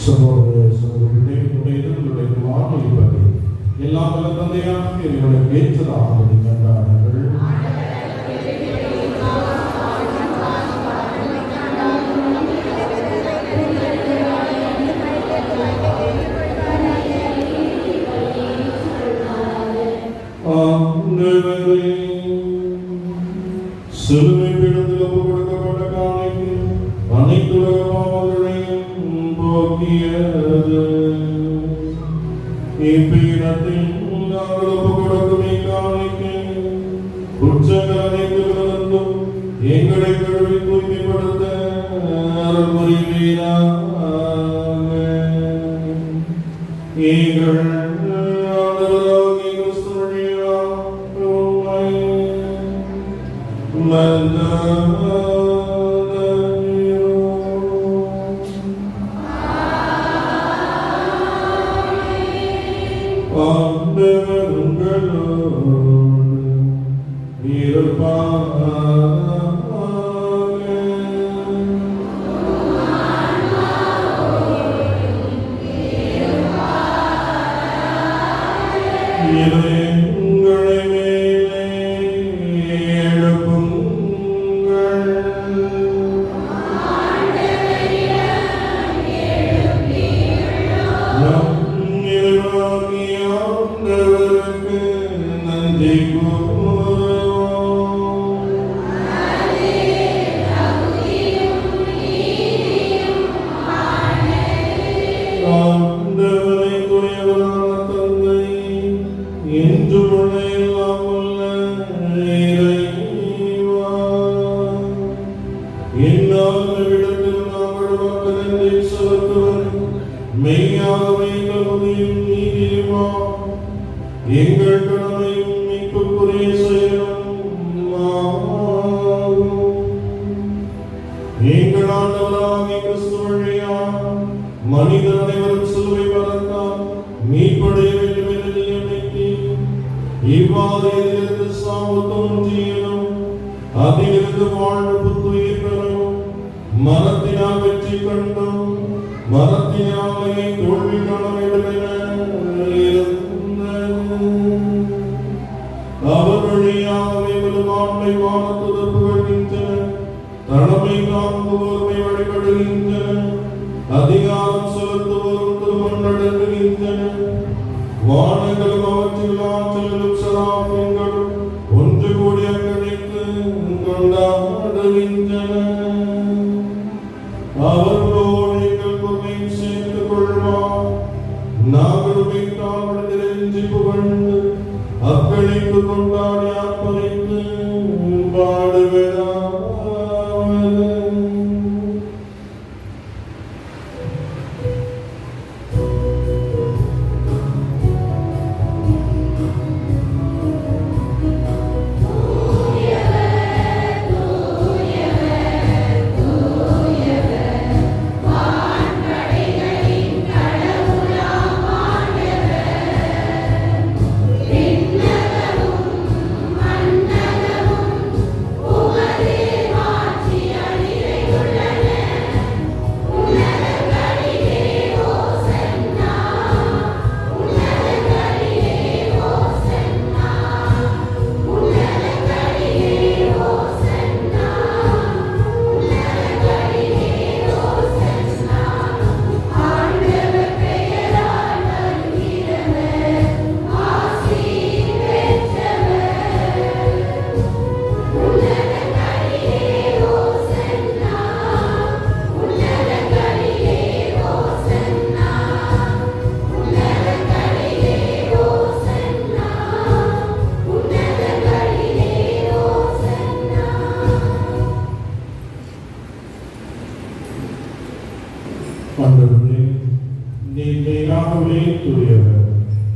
சகோதர சகோதரிகளே, உங்களுடைய இதழ்களுடைய இருப்பது எல்லாம் வல்ல தந்தையாக இவர்களுக்கு ஏற்றதாக நன்றார்கள். சிலுவை பீடத்தில் ஒப்புக் கொடுக்கப்பட்ட காணிக்கை அனைத்து பாவங்களையும் போக்கியது. இப்பீடத்தில் நாங்கள் ஒப்புக் கொடுக்கும் இக்காணிக்கை குற்றங்கள் அனைத்திலிருந்தும் எங்களை கழுவி தூய்மைப்படுத்த அருள் புரிவீராக. எங்கள் எங்கள் கடமையும் மீட்புக்குரிய செயலும் எங்கள் ஆண்டவராகிய கிறிஸ்து வழியாக மனிதர் அனைவரும் சிலுவை பறந்தால் மீட்படைய வேண்டும் என்று நியமித்து இவ்வாறு இதிலிருந்து சாவு தோன்றியதும் அதிலிருந்து வாழ்வு புத்துயிர் பெறும் மரத்தினால் வெற்றி கண்டும் மரத்தினாலே தோல்வி காண வேண்டும் என அவர் வழியாகவே வலுவாண்மை வானத்துதர் புகழ்கின்றன. தலைமை தாங்குவோர்மை வழிபடுகின்றன. அதிகாரம் செலுத்துவோரும் திருமணப்படுகின்றன. வானங்களும் அவற்றில் ஆற்றலும் சராபங்களும் ஒன்று கூடி அக்கறைக்கு கொண்டாடுகின்றன. அவர்களோடு எங்கள் பொருளையும் சேர்த்துக் கொள்வார். நாங்கள் வைத்தால் விடுதலை புகழ்ந்து அக்களித்து கொண்டாடி ஆர்ப்பரித்து பாடுவதாவது.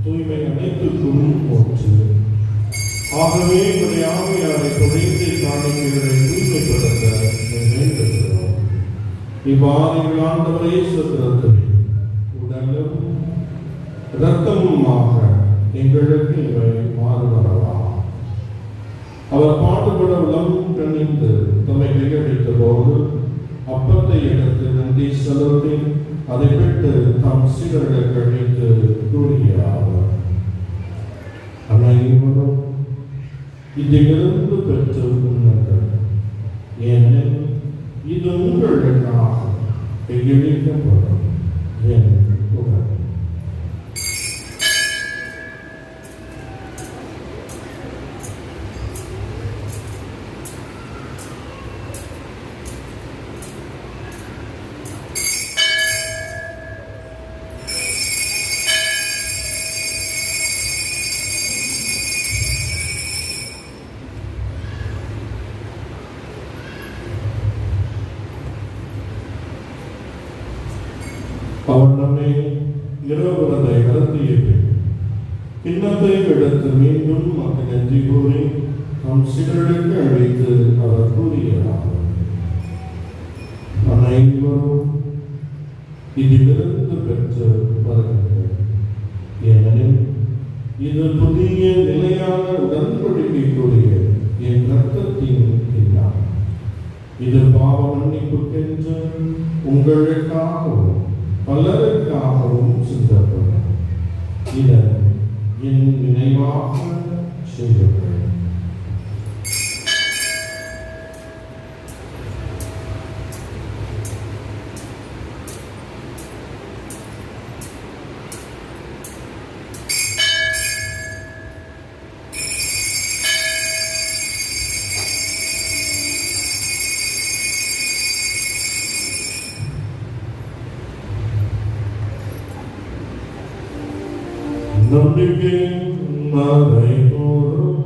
தூய்மை அனைத்துக்கும் போற்று. ஆகவே உடைய ஆவியாரை தொழிலை காணிக்கைகளை தூய்மைப்படுத்த வேண்டுகிறோம். இவ்வாறு ஆண்டவரே சுத்திரத்தில் உடலும் இரத்தமுமாக எங்களுக்கு இவை மாறுபடலாம். அவர் பாடுபட உலகம் கணிந்து தம்மை கையளித்த போது அப்பத்தை எடுத்து நன்றி செலுத்தி அதை விட்டு தாம் சீடர்களுக்கு அளித்து கூறியாவர், அனைவரும் இதிலிருந்து பெற்று உண்ணுங்கள், ஏனெனில் இது உங்களுக்காக கையளிக்கப்படும் என் உடல். அவன் நம்மை இரவுறதை அருந்திய பின் கிண்ணத்தை எடுத்து மீண்டும் மக்கள் நன்றி கூறி நம் சீடர்களுக்கு அழைத்து அவர் கூறியதாவது, அனைவரும் இதிலிருந்து பெற்று வருகின்றனர், ஏனெனில் இது புதிய நிலையான உடன்படிக்கைக்குரிய என் இரத்தத்தின் கிண்ணம். இது பாவ மன்னிப்புக்கென்று உங்களுக்காகவும் பலருக்காகவும் சிந்தப்படும். இதை என் நினைவாக செய்யுங்கள். நம்பிக்கை மறை போரும்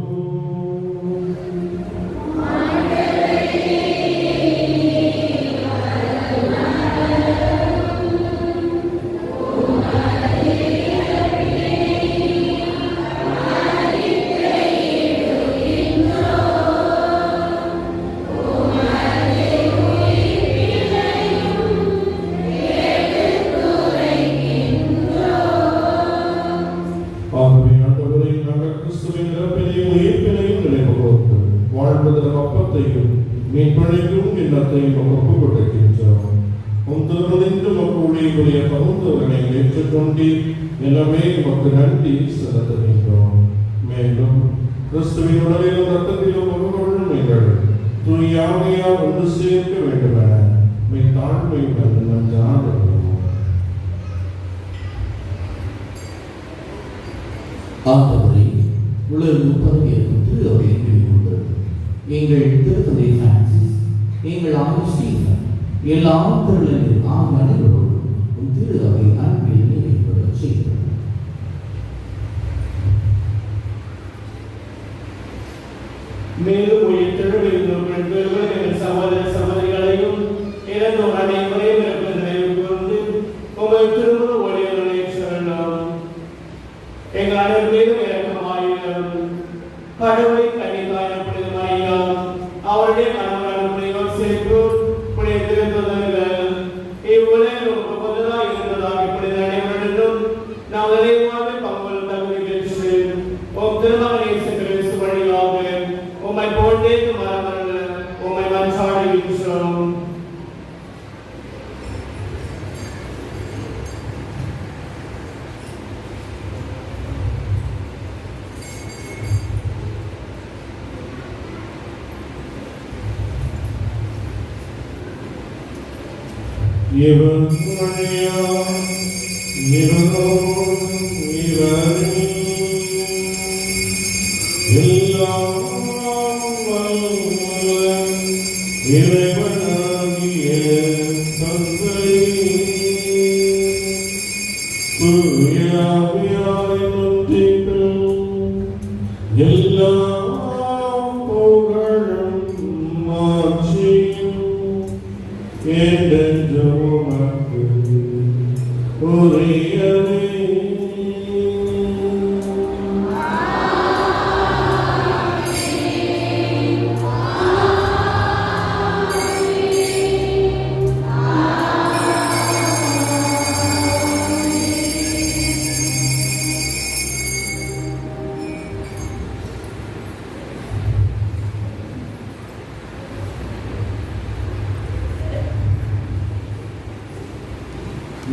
மீன்பழைக்கும் எண்ணத்தையும் ஒப்பு கொடுக்கின்றோம். உன் திருமணிந்து மக்களுடைய பகுந்தவர்களை ஏற்றுக்கொண்டு எனவே நமக்கு நன்றி செலுத்துகின்றோம். மேலும் கிறிஸ்துவின் உடலிலும் ரத்தத்திலும் பங்குகொள்ளும் எங்கள் தூயாமையால் ஒன்று சேர்க்க வேண்டுமென தாழ்மையுடன் நன்றாக ஆண்டவரே, உலகு பதவியேற்கும் திரு அவையை கொண்டு எங்கள் திருத்தந்தை பிரான்சிஸ், எங்கள் ஆயர் ஸ்டீஃபன், எல்லா திருநிலையில் அனைவரோடும் திரு அவை அன்பில் நிறைவேற செய்கிறோம். மேலும் உயிர் சகோதர சகோதரிகளையும் இறந்தோர் அனைவரையும் நினைவு கூர்ந்து உங்கள் திருமண ஒளியர்களை சொல்லலாம். எங்கள் அனைவரும் இறக்கமாயிரம் கடவுளை கண்ணிக்காயப்படுமாயிரம் அவருடைய கணவன் சேர்ப்பு புனித திருத்தொடர்கள் இவ்வுலகில் புதிதாக இருந்ததாக புனித அனைவரிடம் நாம் நிறைவாக பங்கு தகுதி பெற்று திருமண இயேசு வழியாக உம்மை போன்றேக்கு மரமல்ல உம்மை மன்றாடுகின்றோம். இவன் வழியா இவனோடு இவனே எல்லாம் வல்ல இறைவனாகிய தந்தை தூய ஆவியாரின் ஒன்றிப்பில் எல்லா புகழும் மாட்சியும் என்றென்றும் உமக்கு உரியதே.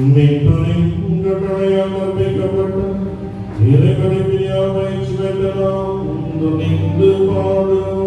மீட்பரின் கட்டளையால் கற்பிக்கப்பட்ட இறைவனின் பயிற்சி பெற்ற நாம் துணிந்து பாடுவோம்.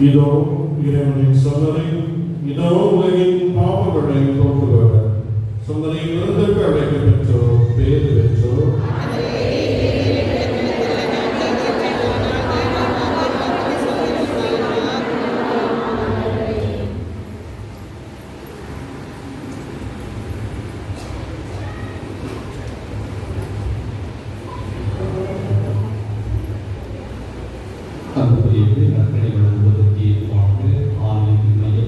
இதோ இறைவனின் சொல்லலை, இதோ உலகின் பாவங்களை போக்குவர். சொல்லலையில் இருந்தற்கு அழைக்க பெற்றோ, பேர் பெற்றோ. அன்புக்குரியவர்களே, நற்கனை வழங்குவதற்கு ஏதுவாக ஆலயத்தின் மைய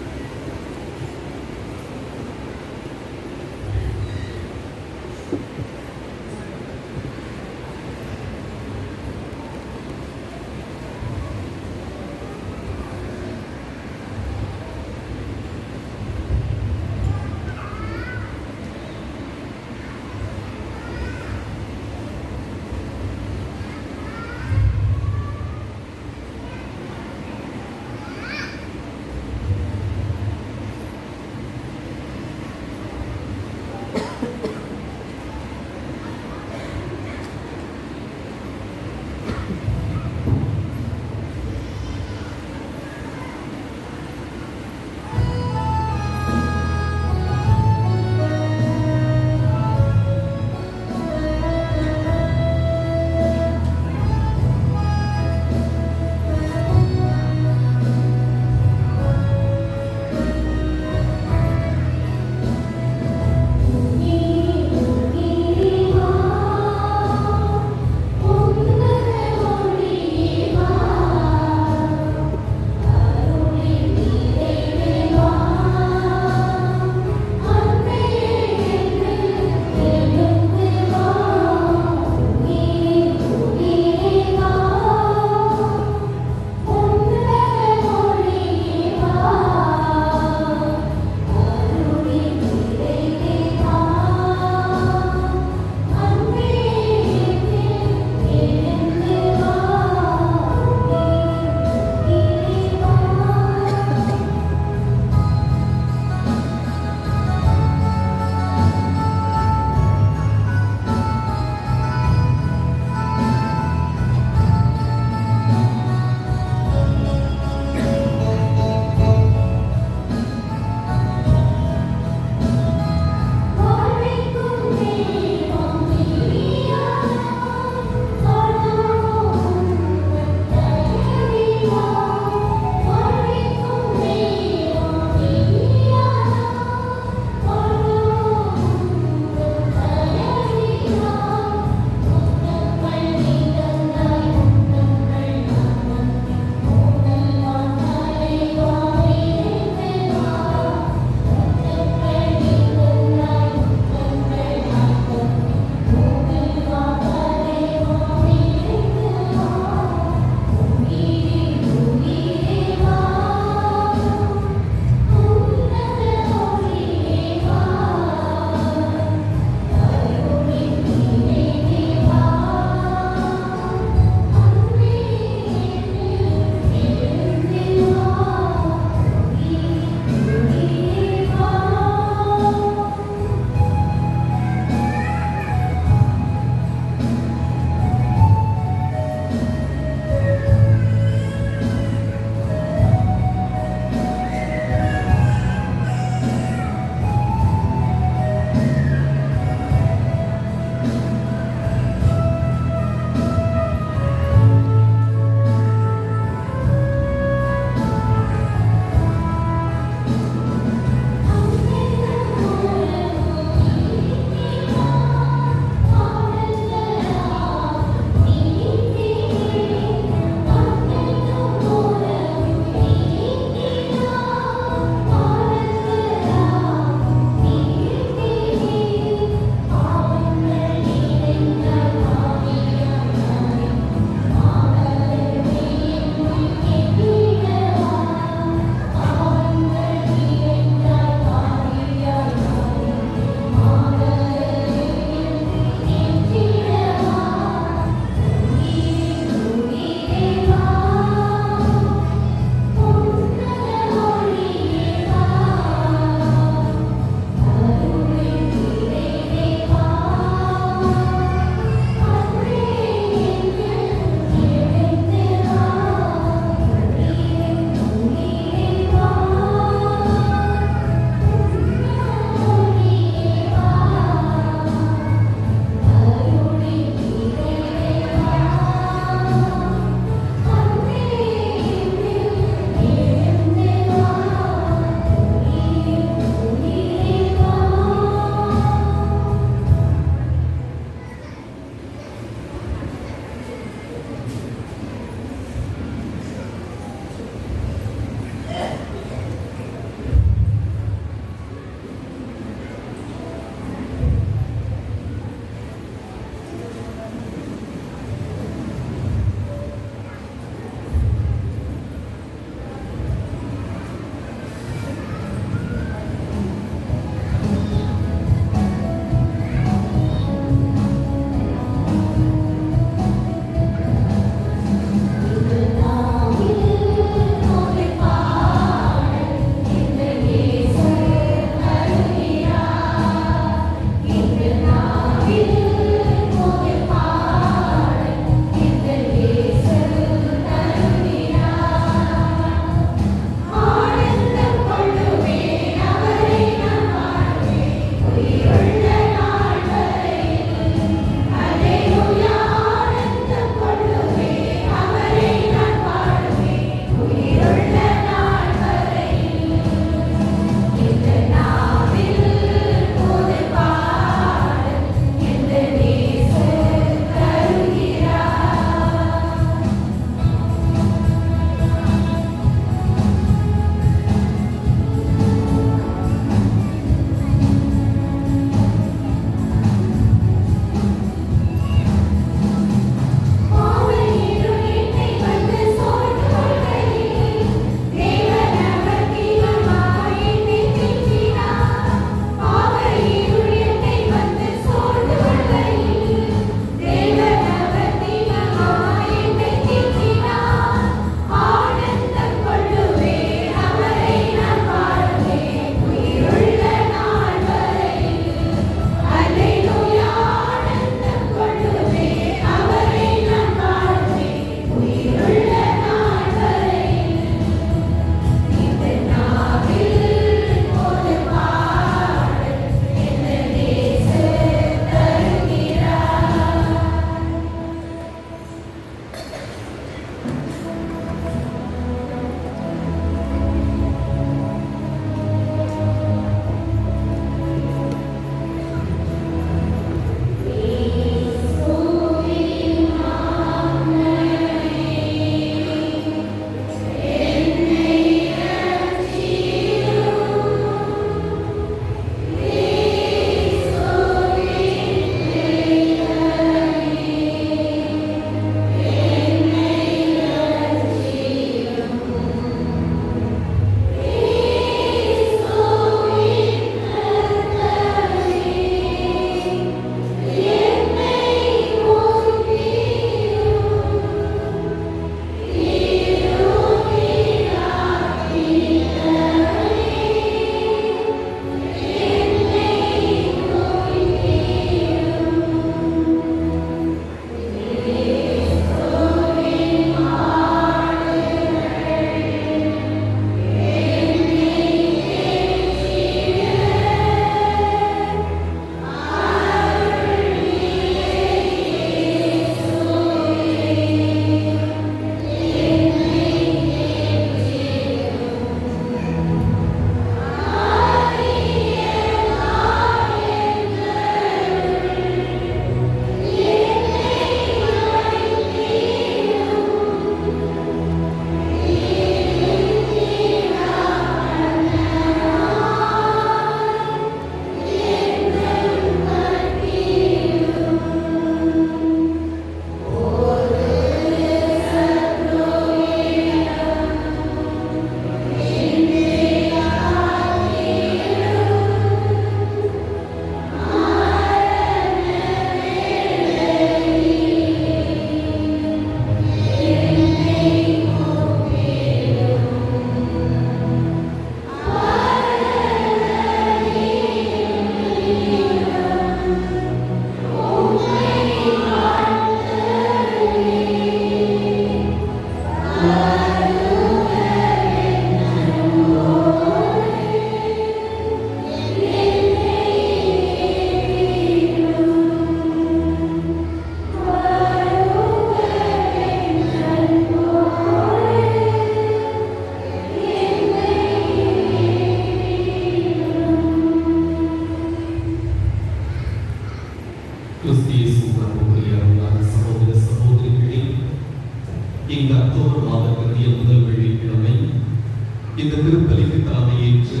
இந்த திருப்பலிக்கு தலைமையேற்று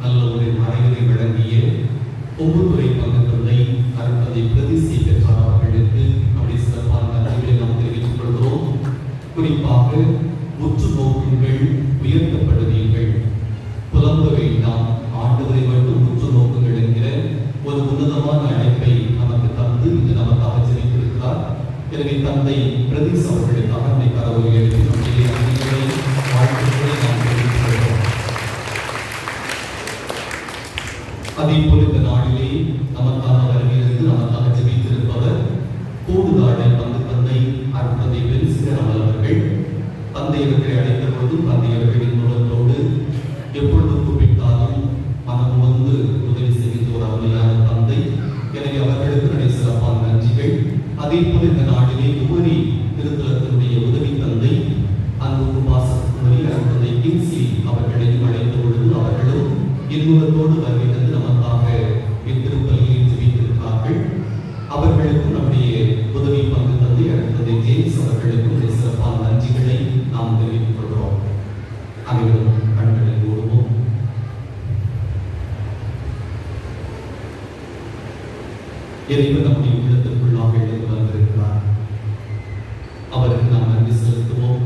நல்ல ஒரு மறைவுரை வழங்கிய ஒவ்வொருவரை பங்கு தந்தை அருட்தந்தை பிரதிஷ்டை பெற்றார் அவர்களுக்கு நம்முடைய சிறப்பான நன்றிகளை நாம் தெரிவித்துக் கொள்கிறோம். குறிப்பாக உற்று நோக்குங்கள், உயர்த்தப்படுவீர்கள், புலம்ப வேண்டாம், ஆண்டவரை மட்டும் உற்று நோக்குங்கள் என்கிற ஒரு உன்னதமான அழைப்பை நமக்கு தந்து இன்று நமக்காக ஜெபித்திருக்கிறார். எனவே தந்தை பிரதீஷ் அவர்களுக்காக நம்மை கரவொலி எழுப்பி நம்முடைய நன்றிகளை வாழ்த்துக்களை நாம் தெரிவித்துக் கொள்கிறோம். அதே போல இந்த நாளிலே நமக்காக வருகிறது, நமக்காக ஜெபித்திருப்பவர் கூடுதாடை பங்கு தந்தை அருட்தந்தை பெருசிகர் அவர்கள். தந்தை அவர்களை அழைத்த பொழுதும் தந்தை அவர்களின் மூலத்தோடு எப்பொழுது கூப்பிட்டாலும் மனம் வந்து உதவி செய்கின்ற ஒரு அருமையான தந்தை. எனவே அவர்களுக்கு நிறைய சிறப்பான நன்றிகள். அதே போல இந்த நாளிலே உபரி திருத்தலத்தினுடைய உதவி தந்தை அன்பு பாசத்துக்குரிய அருட்தந்தை கிங்ஸ்லி அவர்களையும் அழைத்த பொழுது அவர்களும் இன்முகத்தோடு வருகை தந்து நமக்காக இத்திருப்பலியை ஜெபித்திருக்கிறார்கள். அவர்களுக்கும் நம்முடைய உதவி பங்கு தந்தை அருட்தந்தை ஜேம்ஸ் அவர்களுக்கும் சிறப்பான நன்றிகளை நாம் தெரிவித்துக் கொள்கிறோம். அனைவரும் கண்களை மூடுவோம். இறைவன் நம்முடைய உள்ளத்திற்குள்ளாக எழுந்து வந்திருக்கிறார். அவருக்கு நாம் நன்றி செலுத்துவோம்.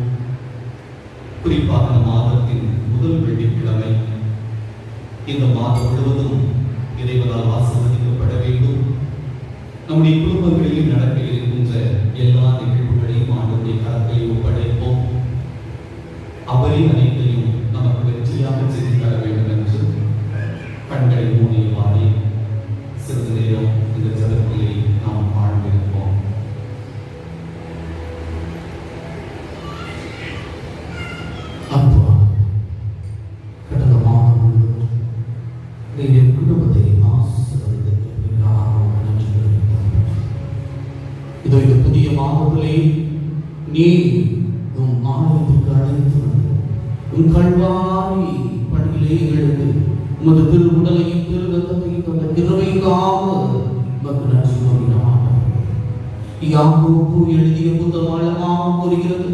குறிப்பாக இந்த மாதத்தின் முதல் வெள்ளிக்கிழமை, இந்த மாதம் முழுவதும் இறைவனால் ஆசீர்வதிக்கப்பட வேண்டும். நம்முடைய குடும்பங்களில் நடக்க இருக்கின்ற எல்லா நிகழ்வுகளையும் ஆண்டவருடைய கரத்தில் ஒப்படைப்போம். அவரே அனைத்தையும் நமக்கு வெற்றியாக செய்து தர வேண்டும் என்று கண்களை மூடியவாறே சிறிது நேரம் இந்த ஜெபத்திலே நாம் ஆழ்ந்திருப்போம். கடந்த மாதம் என் குடும்பத்தை இதோ இந்த புதிய மாதத்திலே நீ உன் ஆலயத்திற்கு அழைத்து வந்து உன் கல்வாரி பணியிலே எங்களுக்கு உமது திருவுடலையும் திருரத்தத்தையும் தந்த கிருபைக்காக உமக்கு நன்றி கூறினார். யாக்கோபு எழுதிய புத்தகமாக கூறுகிறது,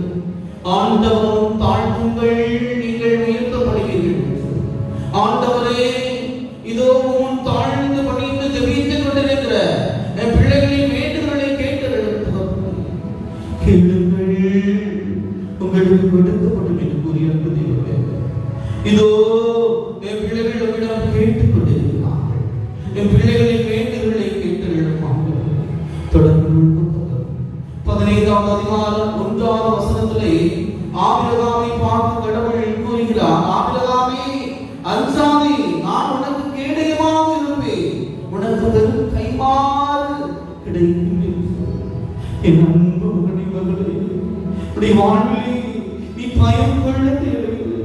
ஆண்டவரும் தாழ்த்துங்கள், நீங்கள் உயர்த்தப்படுவீர்கள். ஆண்டவரே, இதோ உன் தாழ்ந்து பணிந்து ஜெபித்துக் கொண்டிருக்கிற என் பிள்ளைகளின் வேண்டுதல்களை கேட்டெடுங்கள், உங்களுக்கு கொடுக்கப்படும் என்று கூறிய அன்பு தெய்வமே, இதோ என் பிள்ளைகள் உங்களிடம் கேட்டுக் கொண்டிருக்கிறார்கள். என் பிள்ளைகளின் வேண்டுதல்களை கேட்டெடுப்பார்கள். தொடர்ந்து 15ஆம் அதிகாரம் 1ஆம் வசனத்திலே ஆபிரகாமை பார்த்து கடவுள் கூறுகிறார், ஆபிரகாமே அஞ்சாதே, நான் உனக்கு கேடயமாக இருப்பேன், உனக்கு வெறும் கைமாறு கிடைக்கும். என் அன்பு மகனே, உடைய வாழ்விலே நீ பயம் கொள்ள தேவையில்லை.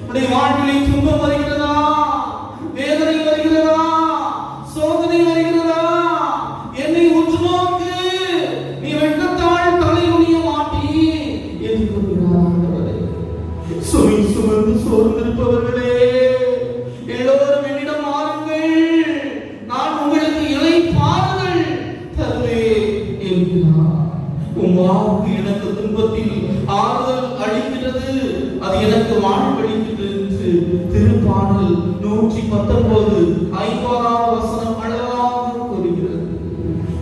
உடைய வாழ்விலே துன்பம் வருகிறதா, வேதனை வருகிறதா, சோதனை வருகிறதா, என்னை உற்று நோக்கு, நீ வெட்கத்தால் தலை குனிய மாட்டீ என்று கூறுகிறார். சுமந்து சோர்ந்திருப்பவர்களே, எல்லோரும் என்னிடம் வாருங்கள், நான் உங்களுக்கு இளைப்பாறுதல் தருவேன் என்கிறார். உன் வாக்கு எனக்கு துன்பத்தில் ஆறுதல் அளிக்கிறது, அது எனக்கு வாழ்வளிக்கிறது என்று திருப்பாடல் 119 5ஆம் வசனம் அழகாக கூறுகிறது.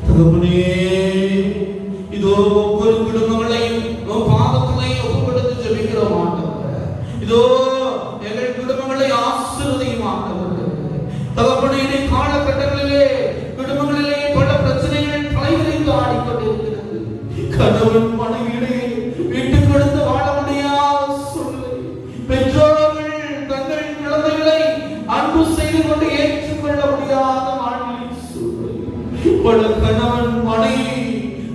தகப்பனே, இதோ ஒவ்வொரு குடும்பங்களையும் பாதத்திலே ஒப்புக்கொடுத்து ஜெபிக்கிறோம் ஆண்டவரே. இதோ எங்கள் குடும்பங்களை ஆசீர்வதியும் ஆண்டவரே. தகப்பனே, இந்த காலகட்டங்களிலே குடும்பங்களிலே பல பிரச்சனைகள் தலைவிரித்து ஆடிக்கொண்டிருக்கிறது. கணவன் மனைவியிடையே விட்டுக் கொடுத்து வாழ முடியாத சூழ்நிலை, பெற்றோர்கள் தங்கள் குழந்தைகளை அன்பு செய்து கொண்டு ஏற்றுக்கொள்ள முடியாத வாழ்வின் சூழ்நிலை, பல கணவன் மனைவி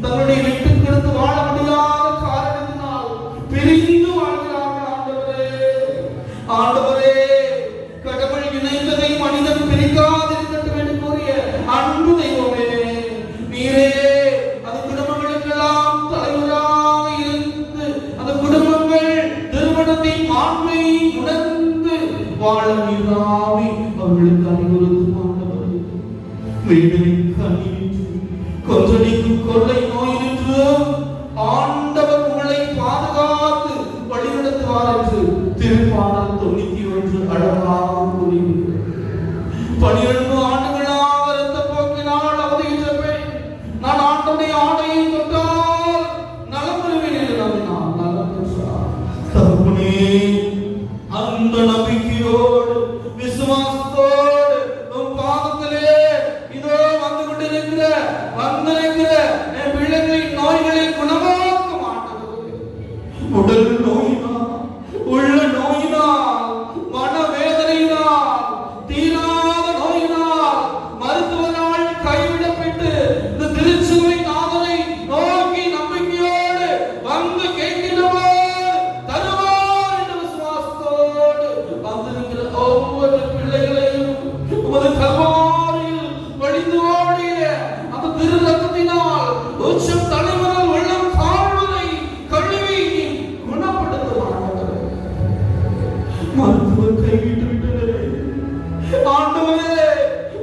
தன்னுடைய விட்டுக் கொடுத்து வாழ முடியாத காரணத்தினால் பிரிந்து வாழ்கிறார்கள். ஆண்டவரே, கடவுள் இணைந்ததை மனிதன் பிரிக்காதிருக்கட்டும் என்று கூறிய அன்பு தெய்வமே, நீரே அந்த குடும்பங்களுக்கெல்லாம் தலைவராக இருந்து அந்த குடும்பங்கள் திருமணத்தின் ஆண்மை உணர்ந்து வாழ நீராவி அவர்களுக்கு அறிவுறுத்தும் ஆண்டவரே. வேதனைக்கு அணிவித்து கொன்றடிக்கும் கொள்ளை நோயினின்று ஆண்டவர் உங்களை பாதுகாத்து வழிநடத்துவார் என்று திருப்பாடல் 91 அந்த நம்பிக்கையோடு விசுவாசத்தோடு உன் பாதத்திலே இதோ வந்திருக்கிற என் பிள்ளைகளின் நோய்களை குணமாக்க மாட்டது. உடல் நோயினால், உள்ள நோயினால், மனவேதனையினால், தீராத நோயினால், மருத்துவரால் கைவிடப்பட்டு இந்த திருச்சுவை நாதனை நோக்கி நம்பிக்கையோடு வந்து கேட்கிறவர் தருவார் என்ற விசுவாசத்தோடு வந்திருக்கிற ஒவ்வொரு பிள்ளைகளையும் உமது கல்வாரியில் வழிந்து ஓடிய அந்த திரு ரத்தத்தினால் உச்சம் தலைமுதல் உள்ளம் கால்வரை கழுவி குணப்படுத்துவார்கள். மருத்துவர் கைவிட்டு விட்டனரே, ஆண்டவரே,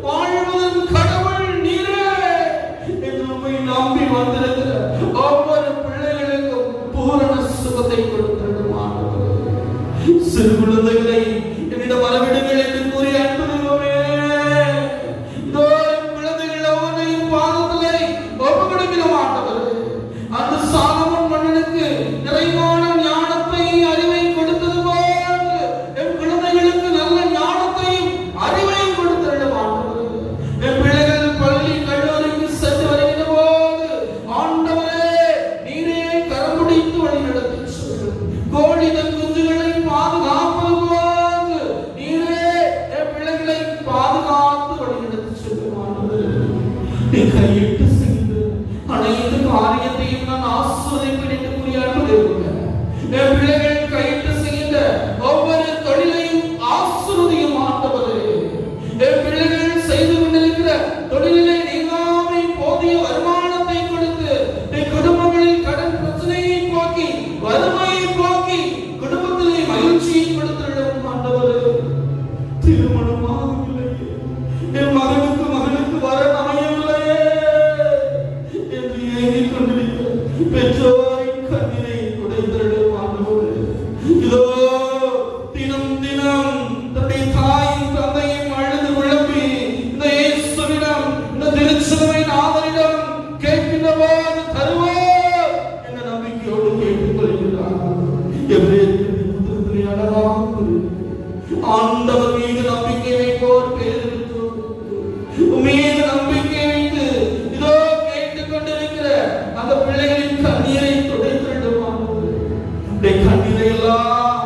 வாழ்வதன் கடவுள் நீரே என்று உம்மை நம்பி வந்திருக்கிற ஒவ்வொரு பிள்ளைகளுக்கும் பூரண சுகத்தை கொடுத்திடும் ஆண்டவரே. சிறு குழந்தைகளை என்னிடம் வரவிடுங்கள் என்று கூறிய அன்பு தெய்வமே, இதோ குழந்தைகள் ஒவ்வொன்றையும் பாதத்திலே ஒப்பு கொடுக்கிற ஆண்டவரே. அந்த சாலமோன் மன்னனுக்கு நிறைவான ஞானத்தை அறிவை கொடுத்தது போல என் குழந்தைகளுக்கு நல்ல ஞானத்தையும் அறிவையும் கொடுத்திடும் ஆண்டவரே. என் பிள்ளைகள் பள்ளி கல்லூரிக்கு சென்று வருகிற போது ஆண்டவரே நீரே கரம் பிடித்து வழி நடத்தி செல்லும். கோழி தன் குஞ்சுகளை பாதுகாப்பது போது நீரே என் பிள்ளைகளை பாதுகாத்து வழி நடத்தி செல்லும் ஆண்டவரே. நீ கையிட்டு செய்து அனைத்து காரியத்தையும் நான் ஆசீர்வதிப்பேன் என்று கூறிய அன்பு தெய்வமே, என் பிள்ளைகள் கையிட்டு செய்கின்ற ஒவ்வொரு தொழிலையும் ஆசீர்வதியும் ஆண்டவரே. என் பிள்ளைகள் செய்து கொண்டிருக்கிற தொழிலிலே நீங்காமை போதிய வருமானத்தை கொடுத்து என் குடும்பங்களில் கடன் பிரச்சனையை போக்கி வறுமையை போக்கி குடும்பத்திலே மகிழ்ச்சியை கொடுத்திடும் ஆண்டவரே. திருமணம் ஆகவில்லையே, என் மகனுக்கு வர அமையவில்லையே என்று ஏங்கிக் கொண்டிருக்கிற பெற்றோரின் கண்ணீரை துடைத்திடும் ஆண்டவரே. இதோ தினம் தினம் தன்னுடைய தாயும் தந்தையும் அழுது விளம்பி இந்த இயேசுவிடம், இந்த திருச்சபை நாதனிடம் கேட்கின்ற போது தருவார் என்ற நம்பிக்கையோடு கேட்டுக் கொள்கிறார். எபிரேயர்களின் புத்தகத்திலே அழகாக ஆண்டவர் மீது நம்பிக்கை வைப்போர் பேர் மீது நம்பிக்கை வைத்து இதோ கேட்டுக் கொண்டிருக்கிற அந்த பிள்ளைகளின் கண்ணீரை துடைத்திடுவார். கண்ணீரை எல்லாம்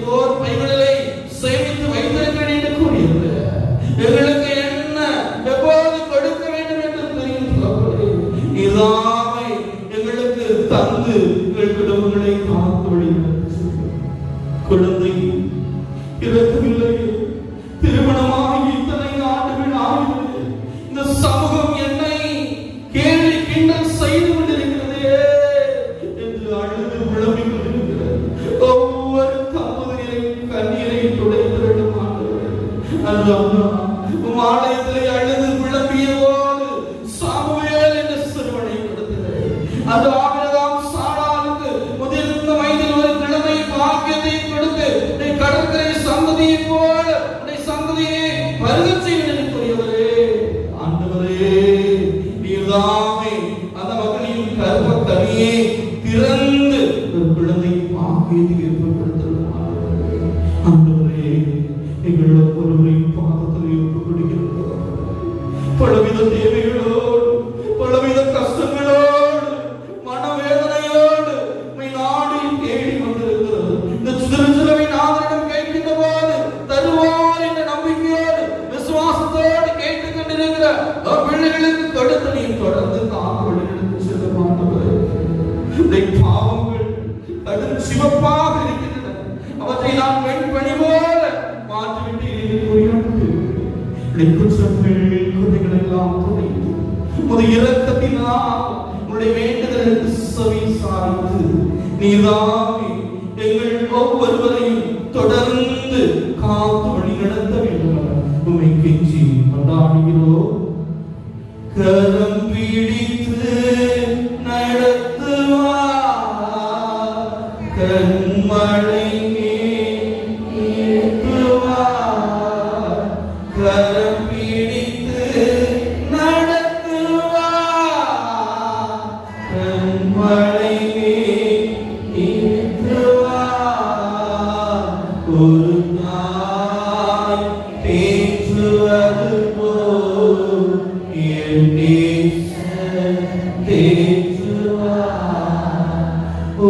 தோர் பைகளிலே சேமித்து வைத்திருக்கிறேன் என்று கூறியது. எங்களுக்கு என்ன எப்போது கொடுக்க வேண்டும் என்று தெரியும். இதாமை எங்களுக்கு தந்து எங்கள் குடும்பங்களை காத்து வழி குழந்தை இறக்கவில்லை. திருமணமாகி இத்தனை ஆண்டுகள் ஆகிறது. இந்த சமூகம் என்னை கேள்வி கிண்டல் செய்து கொண்டிருக்கிறதே என்று அழுது விளம்பிக் கொண்டிருக்கிறது. ஒவ்வொரு தம்பதியரையும் கண்ணீரை துடைத்திடும் ஆலயத்திலே அழுது விளம்பிய போது சாமுவேல் என்ற சிறுவனை கொடுத்தது. அது ஆபிரகாம் சாராளுக்கு முதிர்ந்த வயதில் ஒரு கிழமை பாக்கியத்தை கொடுத்து கடற்கரை சந்ததியை போல சந்ததியை வருகச் செய்வதற்குரியவரே. ஆண்டவரே, நீர்தாமே அந்த மகனின் கர்ப்ப கனியை திறந்து ஒரு குழந்தை பாக்கியத்தை ஏற்படுத்துகிறார். ஆண்டவரே, எங்கள் ஒவ்வொருவரையும் பாதத்தில் ஒப்புக் கொடுக்கிறோம். பலவித தேவைகளோடு, பலவித கஷ்டங்களோடு, மனவேதனையோடு நாடி தேடி வந்திருக்கிறது. இந்த திருச்சபை நாதனிடம் கேட்கின்ற போது தருவார் என்ற நம்பிக்கையோடு விசுவாசத்தோடு கேட்டுக் கொண்டிருக்கிற பிள்ளைகளுக்கு கொடுத்து நீ தொடர்ந்து காத்து செல்ல மாட்டவர். பாவங்கள் கடும் சிவப்பாக இருக்கின்றன. அவற்றை நான் பெண் பணி போல மாற்றிவிட்டு குறைகளை எல்லாம் துடைத்து இரக்கத்தினால் உன்னுடைய வேண்டுதலுக்கு செவி சாய்த்து நீதாமே எங்கள் ஒவ்வொருவரையும் தொடர்ந்து காத்து வழி நடத்த வேண்டும். உம்மை கெஞ்சி கொண்டாடுகிறோம். கரம் பிடித்து நடத்துவார், கண்மழை கரம் பிடித்து நடத்துவார், கண்மழை ஒரு தேற்றுவது போல் என் நேசர் தேற்றுவார்.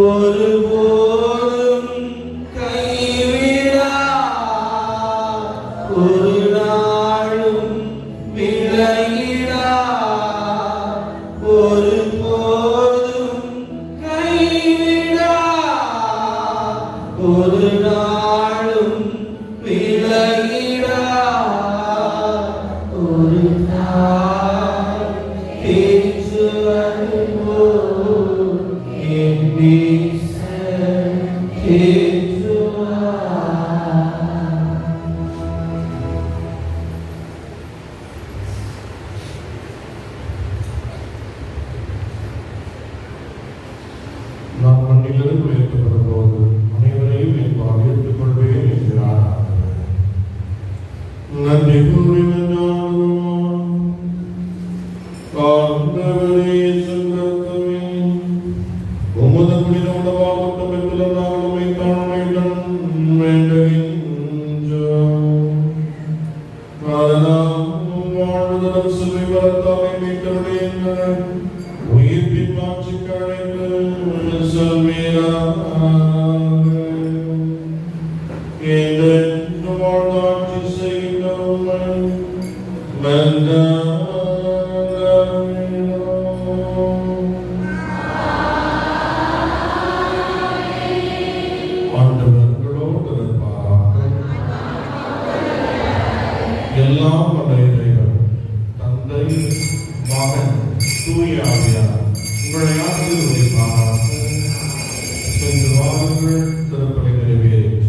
ஒருபோதும் கைவிடார், ஒரு நாளும் விலகிடார். ஒருபோதும் கைவிடார், ஒரு நாளும் விலகிடார். ஒரு நாள் தேற்றுவது போல் என் நேசர் தேற்றுவார். நாம் மண்ணிலிருந்து உயர்த்தப்படும் போது அனைவரையும் என் பாவித்துக் கொள்வேன் என்கிறார். நன்றி கூறி ஆண்டவரே சங்கரத்துவே உமது புனித உணவாகட்டும் என்று நாளுமை தாழ்மையுடன் வேண்டுகின்றோம். அதனால் வாழ்வதற்கு சுவை வரத்தாமை மீட்டருடைய உயிர்ப்பின் மாற்றி கழைந்து சொல்வீராக. என்றென்று வாழ்ந்தாட்சி செய்கின்றோம் ஆண்டவர்களோடு இருப்பாராக. எல்லாம் வல்ல இறைவன் தந்தை மகன் தூய ஆவியார் உங்களை ஆசீர்வதிப்பாராக. சென்று வாருங்கள், திருப்பலி நிறைவேறிற்று.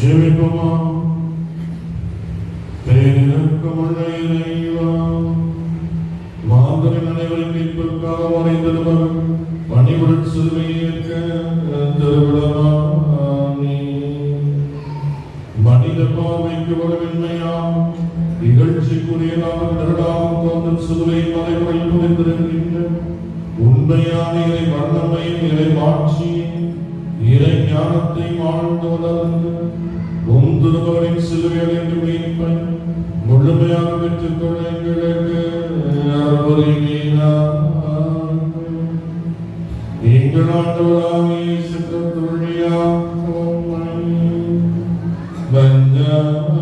ஜெபிப்போமா. பேரிரக்கமுள்ள இறைவா, மாந்தரின் அனைவரின் மீட்புக்காக வரைந்திருவர் பணிவுடன் சிலுவையை ஏற்க திருவிழாமே. மனித பார்வைக்கு வரவின்மையாம் இகழ்ச்சிக்குரியதாக திருடாமல் தோன்றும் சிலுவை மலைகளில் புரிந்திருக்கின்ற உண்மையான இறை வண்ணமையும் இறை மாட்சியும் இறை ஞானத்தை வாழ்ந்து வளர்ந்து திருமகனின் சிலுவையில் என்று மீட்பை முழுமையாக பெற்றுக் கொள்ள எங்களுக்கு அறிவுறுத்தினார். எங்கள் ஆண்டவராகிய இயேசு கிறிஸ்து வழியாக உம்மை வந்தவராய்